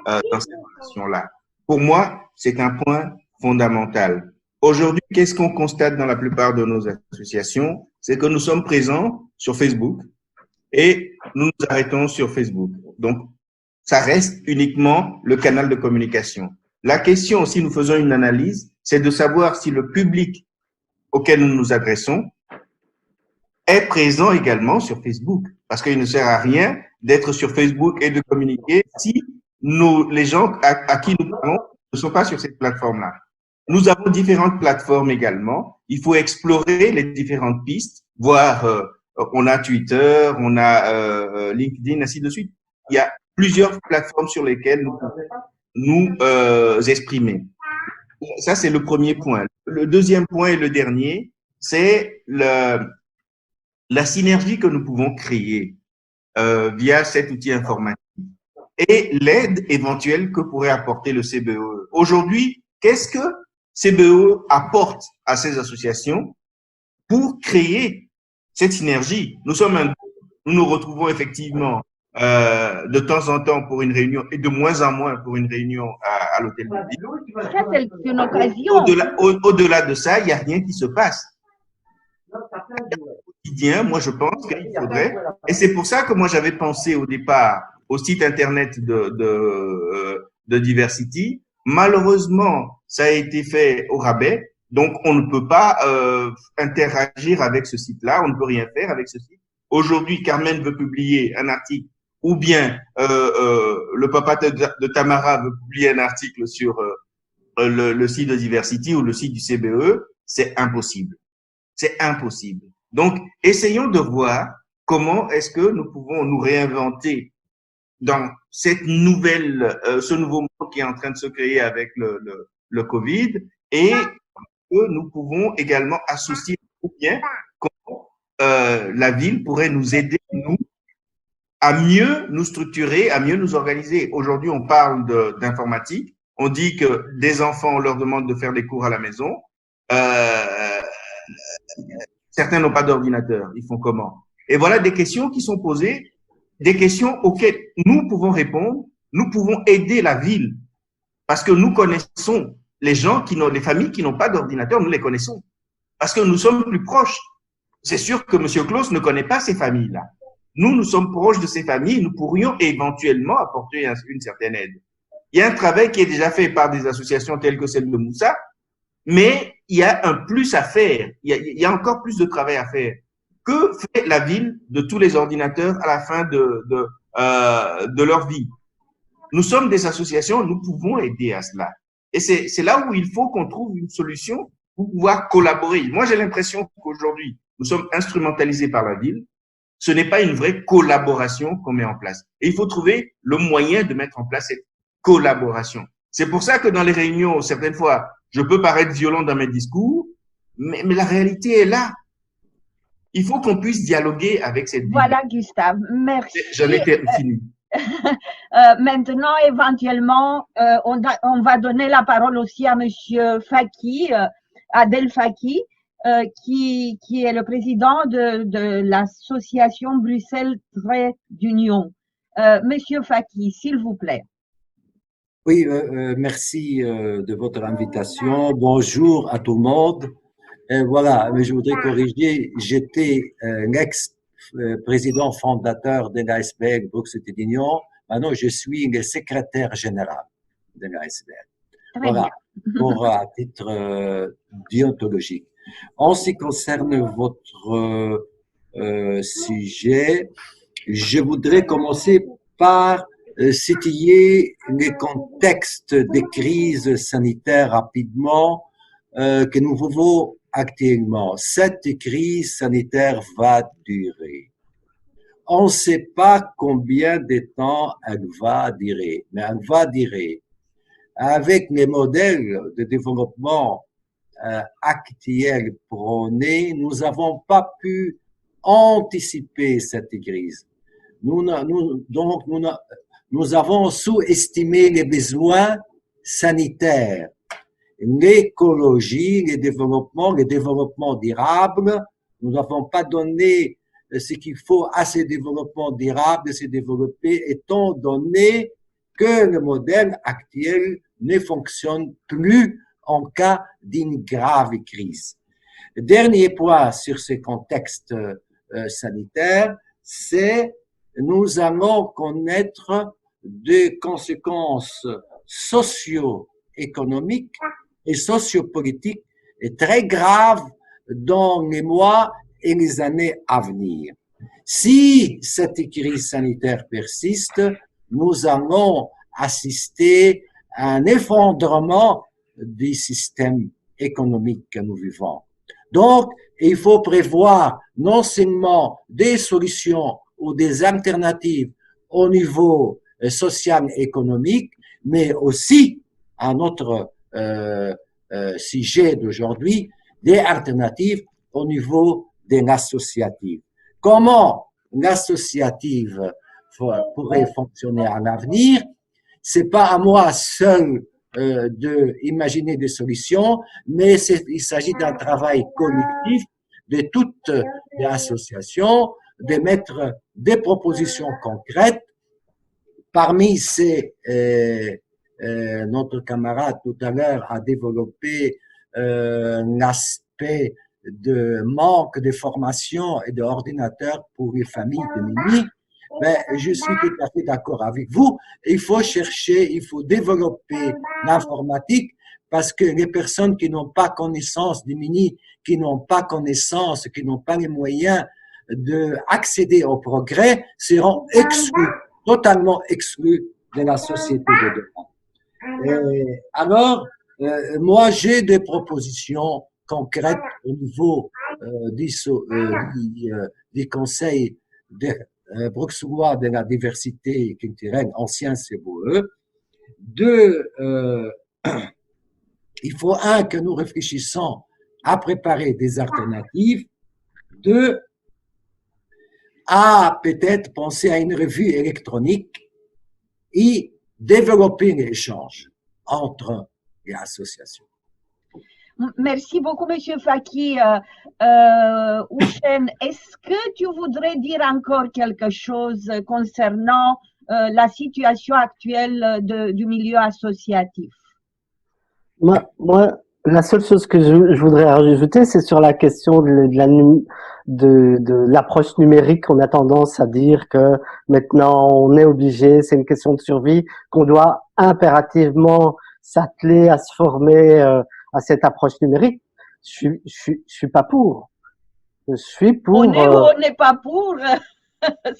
dans ces relations-là. Pour moi, c'est un point fondamental. Aujourd'hui, qu'est-ce qu'on constate dans la plupart de nos associations? C'est que nous sommes présents sur Facebook et nous nous arrêtons sur Facebook. Donc, ça reste uniquement le canal de communication. La question, si nous faisons une analyse, c'est de savoir si le public auquel nous nous adressons est présent également sur Facebook. Parce qu'il ne sert à rien d'être sur Facebook et de communiquer si les gens à qui nous parlons ne sont pas sur cette plateforme-là. Nous avons différentes plateformes également. Il faut explorer les différentes pistes, voir, on a Twitter, on a LinkedIn, ainsi de suite. Il y a plusieurs plateformes sur lesquelles nous pouvons nous exprimer. Ça, c'est le premier point. Le deuxième point et le dernier, c'est la synergie que nous pouvons créer via cet outil informatique et l'aide éventuelle que pourrait apporter le CBE. Aujourd'hui, qu'est-ce que CBE apporte à ces associations pour créer cette synergie? Nous nous retrouvons effectivement de temps en temps pour une réunion et de moins en moins pour une réunion à l'hôtel de ville. Ça, c'est une occasion. Au-delà de ça, il n'y a rien qui se passe. Au quotidien, moi, je pense qu'il faudrait, et c'est pour ça que moi, j'avais pensé au départ au site internet de Diversity. Malheureusement, ça a été fait au rabais, donc on ne peut pas interagir avec ce site-là, on ne peut rien faire avec ce site. Aujourd'hui, Carmen veut publier un article, ou bien le papa de Tamara veut publier un article sur le site de Diversity ou le site du CBE, c'est impossible. C'est impossible. Donc, essayons de voir comment est-ce que nous pouvons nous réinventer dans cette ce nouveau monde qui est en train de se créer avec le Covid, et que nous pouvons également associer bien comment la ville pourrait nous aider, nous, à mieux nous structurer, à mieux nous organiser. Aujourd'hui, on parle d'informatique. On dit que des enfants, on leur demande de faire des cours à la maison. Certains n'ont pas d'ordinateur. Ils font comment? Et voilà des questions qui sont posées, des questions auxquelles nous pouvons répondre. Nous pouvons aider la ville parce que nous connaissons les gens les familles qui n'ont pas d'ordinateur, nous les connaissons parce que nous sommes plus proches. C'est sûr que M. Claus ne connaît pas ces familles-là. Nous sommes proches de ces familles, nous pourrions éventuellement apporter une certaine aide. Il y a un travail qui est déjà fait par des associations telles que celle de Moussa, mais il y a un plus à faire. Il y a encore plus de travail à faire. Que fait la ville de tous les ordinateurs à la fin de leur vie? Nous sommes des associations, nous pouvons aider à cela. Et c'est là où il faut qu'on trouve une solution pour pouvoir collaborer. Moi, j'ai l'impression qu'aujourd'hui, nous sommes instrumentalisés par la ville. Ce n'est pas une vraie collaboration qu'on met en place. Et il faut trouver le moyen de mettre en place cette collaboration. C'est pour ça que dans les réunions, certaines fois, je peux paraître violent dans mes discours, mais la réalité est là. Il faut qu'on puisse dialoguer avec cette ville. Voilà, Gustave, merci. J'en étais fini. Maintenant, éventuellement, on va donner la parole aussi à Monsieur Faki, Adel Faki, qui est le président de l'association Bruxelles Trait d'Union. Monsieur Faki, s'il vous plaît. Oui, merci de votre invitation. Bonjour à tout le monde. Voilà, mais je voudrais corriger, j'étais l'ex-président fondateur de l'ASBL Bruxelles Trait d'Union. Maintenant, je suis le secrétaire général de l'ASBL. Voilà, pour à titre déontologique. En ce qui concerne votre sujet, je voudrais commencer par situer le contexte des crises sanitaires rapidement que nous vivons actuellement. Cette crise sanitaire va durer. On ne sait pas combien de temps elle va durer, mais elle va durer. Avec les modèles de développement actuels prônés, nous n'avons pas pu anticiper cette crise. Nous avons sous-estimé les besoins sanitaires, l'écologie, le développement durable. Nous n'avons pas donné ce qu'il faut à ce développement durable de se développer, étant donné que le modèle actuel ne fonctionne plus en cas d'une grave crise. Le dernier point sur ce contexte sanitaire, c'est nous allons connaître des conséquences socio-économiques et sociopolitiques très graves dans les mois et les années à venir. Si cette crise sanitaire persiste, nous allons assister à un effondrement du système économique que nous vivons. Donc, il faut prévoir non seulement des solutions ou des alternatives au niveau social et économique, mais aussi, à notre sujet d'aujourd'hui, des alternatives au niveau de l'associative. Comment l'associative pourrait fonctionner à l'avenir? C'est pas à moi seul de imaginer des solutions, mais il s'agit d'un travail collectif de toutes les associations, de mettre des propositions concrètes. Parmi ces, notre camarade tout à l'heure a développé l'aspect de manque de formation et d'ordinateurs pour les familles démunies. Ben, je suis tout à fait d'accord avec vous. Il faut chercher, il faut développer l'informatique parce que les personnes qui n'ont pas connaissance du mini, qui n'ont pas connaissance, qui n'ont pas les moyens d'accéder au progrès, seront exclus, totalement exclus de la société de demain. Alors, moi, j'ai des propositions concrètes au niveau du Conseil bruxellois de la diversité culturelle, ancien CBOE. Deux, il faut que nous réfléchissons à préparer des alternatives. Deux, à peut-être penser à une revue électronique et développer l'échange entre les associations. Merci beaucoup, Monsieur Faki. Houchen, est-ce que tu voudrais dire encore quelque chose concernant la situation actuelle du milieu associatif? Moi, la seule chose que je voudrais rajouter, c'est sur la question de l'approche numérique. On a tendance à dire que maintenant on est obligé, c'est une question de survie, qu'on doit impérativement s'atteler à se former à cette approche numérique. Je suis pas pour. Je suis pour. On n'est pas pour.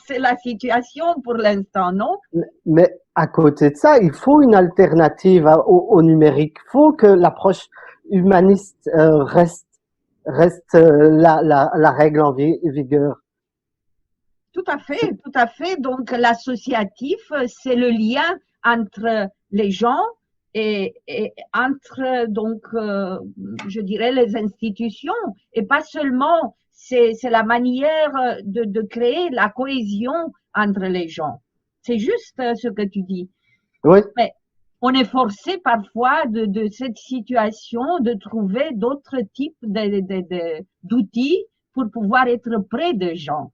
C'est la situation pour l'instant, non? Mais à côté de ça, il faut une alternative au numérique. Il faut que l'approche humaniste reste la règle en vigueur. Tout à fait, tout à fait. Donc l'associatif, c'est le lien entre les gens et entre donc je dirais les institutions, et pas seulement, c'est la manière de créer la cohésion entre les gens. C'est juste ce que tu dis. Oui. Mais on est forcé parfois de cette situation de trouver d'autres types d'outils pour pouvoir être près des gens.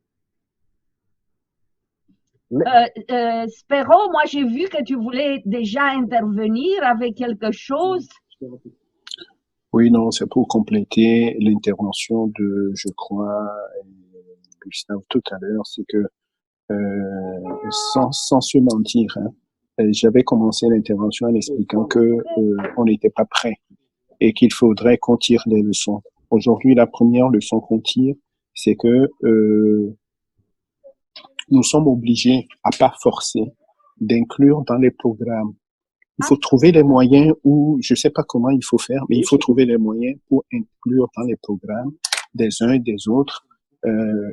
Spero, moi j'ai vu que tu voulais déjà intervenir avec quelque chose. Oui, non, c'est pour compléter l'intervention de, je crois, Gustave tout à l'heure, c'est que sans se mentir, hein, j'avais commencé l'intervention en expliquant que on n'était pas prêt et qu'il faudrait qu'on tire des leçons. Aujourd'hui, la première leçon qu'on tire, c'est que nous sommes obligés, à pas forcer, d'inclure dans les programmes. Il faut trouver les moyens où, je sais pas comment il faut faire, mais il faut trouver les moyens pour inclure dans les programmes des uns et des autres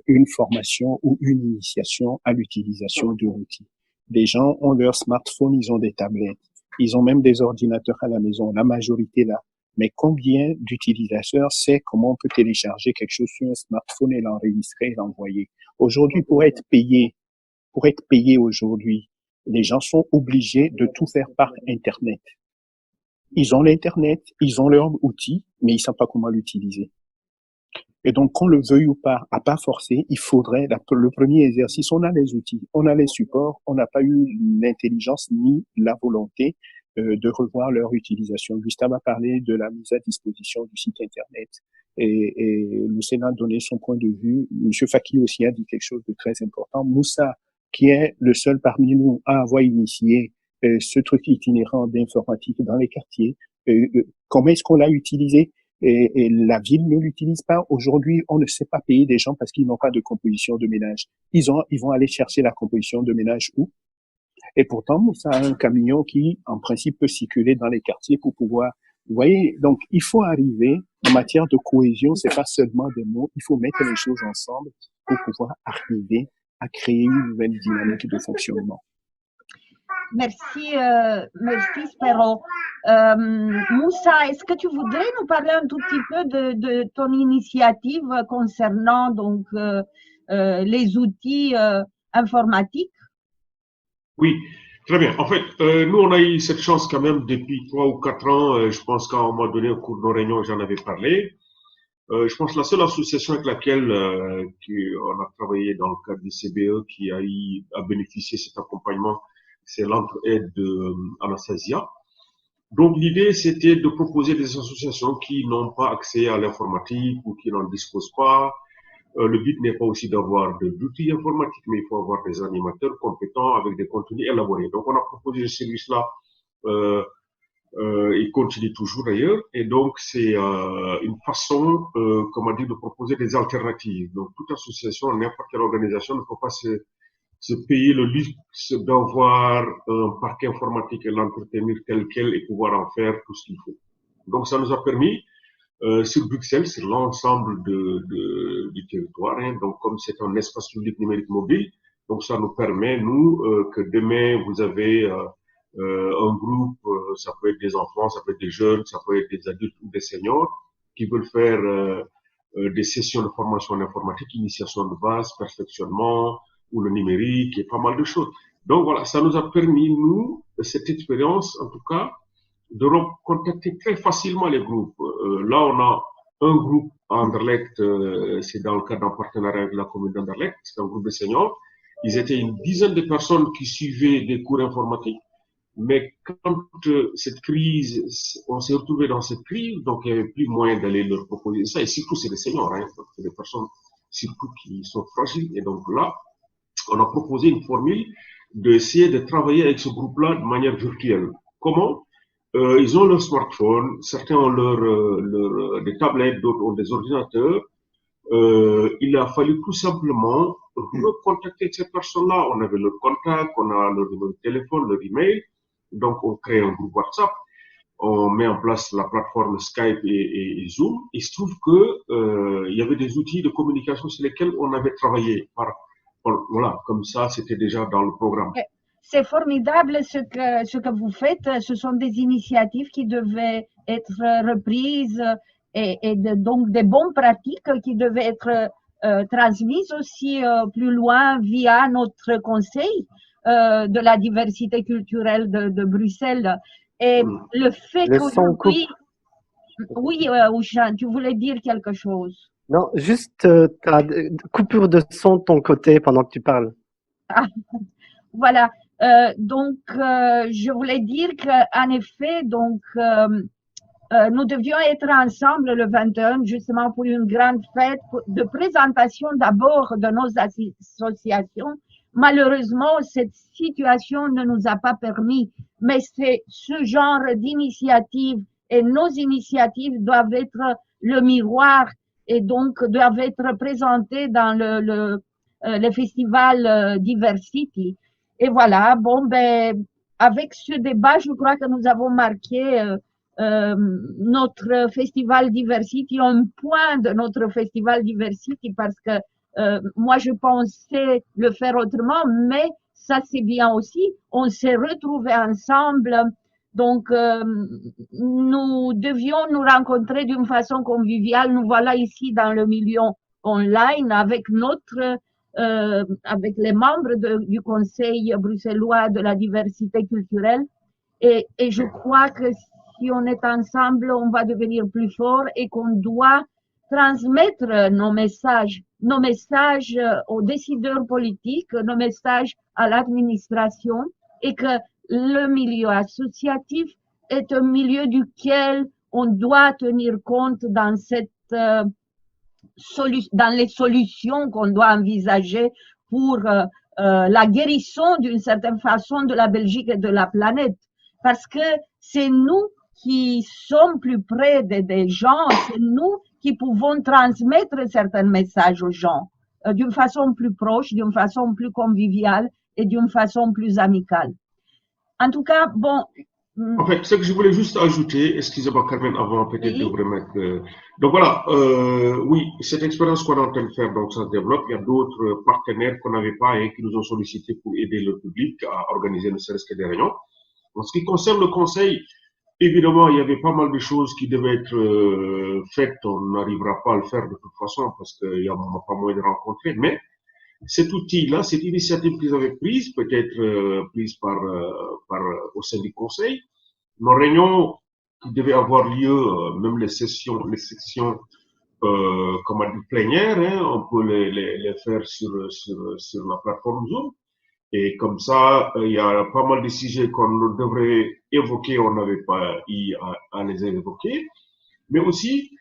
une formation ou une initiation à l'utilisation de l'outil. Les gens ont leur smartphone, ils ont des tablettes, ils ont même des ordinateurs à la maison, la majorité là. Mais combien d'utilisateurs savent comment on peut télécharger quelque chose sur un smartphone et l'enregistrer et l'envoyer? Aujourd'hui, pour être payé aujourd'hui, les gens sont obligés de tout faire par Internet. Ils ont l'Internet, ils ont leur outil, mais ils savent pas comment l'utiliser. Et donc, qu'on le veuille ou pas, à pas forcer, il faudrait, le premier exercice, on a les outils, on a les supports, on n'a pas eu l'intelligence ni la volonté de revoir leur utilisation. Gustave a parlé de la mise à disposition du site Internet et Lucena a donné son point de vue. Monsieur Faki aussi a dit quelque chose de très important. Moussa, qui est le seul parmi nous à avoir initié ce truc itinérant d'informatique dans les quartiers, comment est-ce qu'on l'a utilisé? Et la ville ne l'utilise pas. Aujourd'hui, on ne sait pas payer des gens parce qu'ils n'ont pas de composition de ménage. Ils vont aller chercher la composition de ménage où? Et pourtant, ça a un camion qui, en principe, peut circuler dans les quartiers pour pouvoir, vous voyez, donc il faut arriver, en matière de cohésion, c'est pas seulement des mots, il faut mettre les choses ensemble pour pouvoir arriver à créer une nouvelle dynamique de fonctionnement. Merci, merci Spero. Moussa, est-ce que tu voudrais nous parler un tout petit peu de ton initiative concernant donc les outils informatiques? Oui, très bien. En fait, nous, on a eu cette chance quand même depuis 3 ou 4 ans. Je pense qu'à un moment donné, au cours de nos réunions, j'en avais parlé. Je pense que la seule association avec laquelle on a travaillé dans le cadre du CBE qui a bénéficié de cet accompagnement, c'est l'entraide d'Anastasia. Donc, l'idée, c'était de proposer des associations qui n'ont pas accès à l'informatique ou qui n'en disposent pas. Le but n'est pas aussi d'avoir d'outils informatiques, mais il faut avoir des animateurs compétents avec des contenus élaborés. Donc, on a proposé ce service-là. Il continue toujours d'ailleurs. Et donc, c'est une façon, comment dire, de proposer des alternatives. Donc, toute association, n'importe quelle organisation ne peut pas se payer le luxe d'avoir un parquet informatique et l'entretenir tel quel et pouvoir en faire tout ce qu'il faut. Donc, ça nous a permis, sur Bruxelles, sur l'ensemble du territoire, hein, donc comme c'est un espace public numérique mobile, donc ça nous permet, nous, que demain, vous avez un groupe, ça peut être des enfants, ça peut être des jeunes, ça peut être des adultes ou des seniors, qui veulent faire des sessions de formation en informatique, initiation de base, perfectionnement, ou le numérique, et pas mal de choses. Donc voilà, ça nous a permis, nous, cette expérience, en tout cas, de contacter très facilement les groupes. Là, on a un groupe à Anderlecht, c'est dans le cadre d'un partenariat avec la commune d'Anderlecht, c'est un groupe de seniors. Ils étaient une dizaine de personnes qui suivaient des cours informatiques. Mais quand cette crise, on s'est retrouvé dans cette crise, donc il n'y avait plus moyen d'aller leur proposer ça. Et surtout, c'est des seniors, hein, c'est des personnes surtout qui sont fragiles. Et donc là, on a proposé une formule d'essayer de travailler avec ce groupe-là de manière virtuelle. Comment? Ils ont leur smartphone, certains ont des tablettes, d'autres ont des ordinateurs. Il a fallu tout simplement recontacter ces personnes-là. On avait leur contact, on a leur numéro de téléphone, leur email. Donc, on crée un groupe WhatsApp. On met en place la plateforme Skype et Zoom. Il se trouve que il y avait des outils de communication sur lesquels on avait travaillé. Voilà, comme ça, c'était déjà dans le programme. C'est formidable ce que vous faites. Ce sont des initiatives qui devaient être reprises et donc des bonnes pratiques qui devaient être transmises aussi plus loin via notre conseil de la diversité culturelle de Bruxelles. Et le fait Le son coupe. qu'aujourd'hui... Oui, Oushan, tu voulais dire quelque chose? Non, juste ta coupure de son de ton côté pendant que tu parles. Ah, voilà. Donc, je voulais dire qu'en effet, donc, nous devions être ensemble le 21, justement pour une grande fête de présentation d'abord de nos associations. Malheureusement, cette situation ne nous a pas permis, mais c'est ce genre d'initiative et nos initiatives doivent être le miroir et donc doivent être présentées dans le festival Diversity. Et voilà, bon, ben, avec ce débat, je crois que nous avons marqué notre festival Diversity, un point de notre festival Diversity, parce que moi je pensais le faire autrement, mais ça c'est bien aussi. On s'est retrouvés ensemble, donc nous devions nous rencontrer d'une façon conviviale. Nous voilà ici dans le milieu online avec avec les membres du Conseil bruxellois de la diversité culturelle, et je crois que si on est ensemble, on va devenir plus fort et qu'on doit transmettre nos messages aux décideurs politiques, nos messages à l'administration, et que le milieu associatif est un milieu duquel on doit tenir compte dans dans les solutions qu'on doit envisager pour la guérison d'une certaine façon de la Belgique et de la planète. Parce que c'est nous qui sommes plus près des gens, c'est nous qui pouvons transmettre certains messages aux gens d'une façon plus proche, d'une façon plus conviviale et d'une façon plus amicale. En tout cas, bon... En fait, ce que je voulais juste ajouter, excusez-moi Carmen, avant peut-être de vous remettre... Donc voilà, oui, cette expérience qu'on est en train de faire, donc ça se développe. Il y a d'autres partenaires qu'on n'avait pas et qui nous ont sollicité pour aider le public à organiser ne serait-ce que des réunions. En ce qui concerne le conseil, évidemment, il y avait pas mal de choses qui devaient être faites. On n'arrivera pas à le faire de toute façon parce qu'il n'y a pas moyen de rencontrer. Mais cet outil-là, cette initiative qu'ils avaient prise, peut-être prise au sein du conseil, nos réunions qui devaient avoir lieu, même les sections comme à du plénière, hein, on peut les faire sur la plateforme Zoom. Et comme ça, il y a pas mal de sujets qu'on devrait évoquer, on n'avait pas eu à les évoquer. Mais aussi,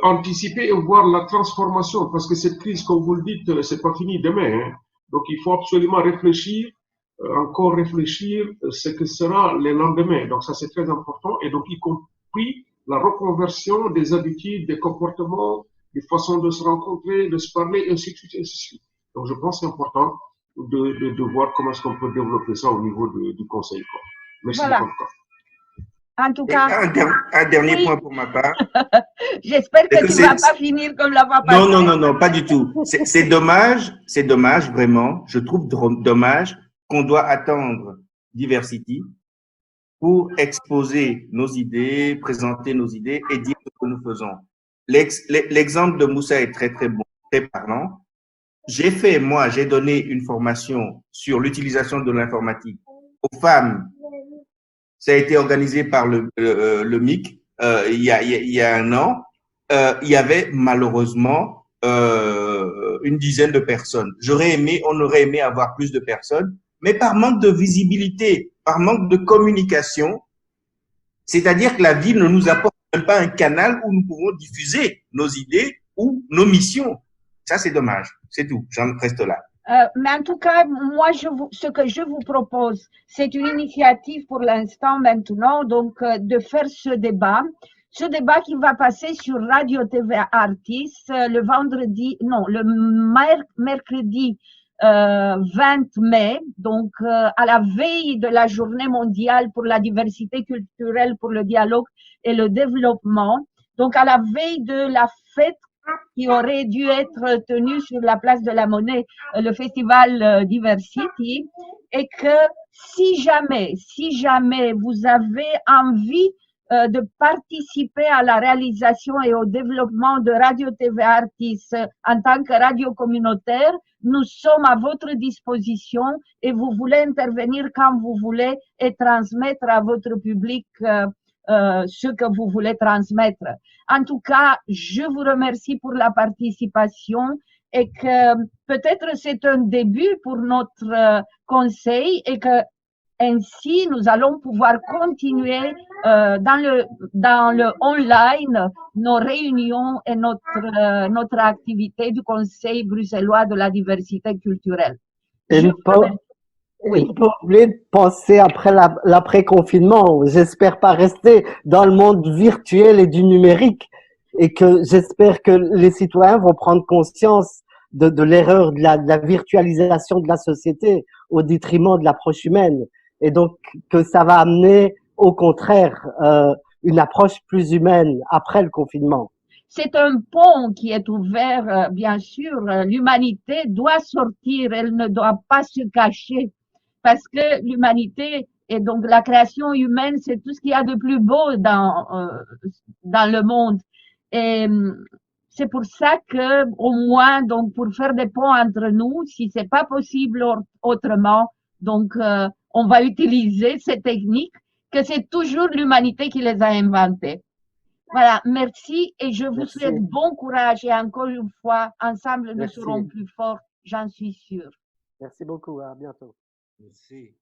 anticiper et voir la transformation, parce que cette crise, comme vous le dites, c'est pas fini demain. Hein. Donc, il faut absolument réfléchir, encore réfléchir ce que sera le lendemain. Donc, ça, c'est très important. Et donc, y compris la reconversion des habitudes, des comportements, des façons de se rencontrer, de se parler, et ainsi de suite, et ainsi de suite. Donc, je pense que c'est important de voir comment est-ce qu'on peut développer ça au niveau du conseil. Quoi. Merci voilà. beaucoup. En tout cas, un dernier point pour ma part. J'espère que tu ne vas pas finir comme la fois passée. Non, pas du tout. C'est dommage, vraiment. Je trouve dommage qu'on doit attendre Diversity pour exposer nos idées, présenter nos idées et dire ce que nous faisons. L'exemple de Moussa est très, très bon, très parlant. J'ai donné une formation sur l'utilisation de l'informatique aux femmes. Ça a été organisé par le MIC il y a un an. Il y avait malheureusement une dizaine de personnes. On aurait aimé avoir plus de personnes, mais par manque de visibilité, par manque de communication, c'est-à-dire que la ville ne nous apporte même pas un canal où nous pouvons diffuser nos idées ou nos missions. Ça, c'est dommage. C'est tout. J'en reste là. Mais en tout cas, moi, ce que je vous propose, c'est une initiative pour l'instant maintenant, donc de faire ce débat qui va passer sur Radio TV Artis le mercredi 20 mai, donc à la veille de la journée mondiale pour la diversité culturelle, pour le dialogue et le développement, donc à la veille de la fête qui aurait dû être tenu sur la place de la Monnaie, le festival Diversity, et que si jamais vous avez envie de participer à la réalisation et au développement de Radio TV Artis en tant que radio communautaire, nous sommes à votre disposition et vous voulez intervenir quand vous voulez et transmettre à votre public ce que vous voulez transmettre. En tout cas, je vous remercie pour la participation et que peut-être c'est un début pour notre conseil et que ainsi nous allons pouvoir continuer dans le online nos réunions et notre activité du Conseil bruxellois de la diversité culturelle. Et ne pas oublier de penser après l'après-confinement. J'espère pas rester dans le monde virtuel et du numérique et que j'espère que les citoyens vont prendre conscience de l'erreur de la virtualisation de la société au détriment de l'approche humaine et donc que ça va amener au contraire une approche plus humaine après le confinement. C'est un pont qui est ouvert, bien sûr. L'humanité doit sortir, elle ne doit pas se cacher. Parce que l'humanité et donc la création humaine, c'est tout ce qu'il y a de plus beau dans le monde. Et c'est pour ça que, au moins, donc, pour faire des ponts entre nous, si c'est pas possible autrement, donc, on va utiliser ces techniques que c'est toujours l'humanité qui les a inventées. Voilà, merci et je vous souhaite bon courage et encore une fois, ensemble nous serons plus forts, j'en suis sûre. Merci beaucoup, à bientôt. Merci.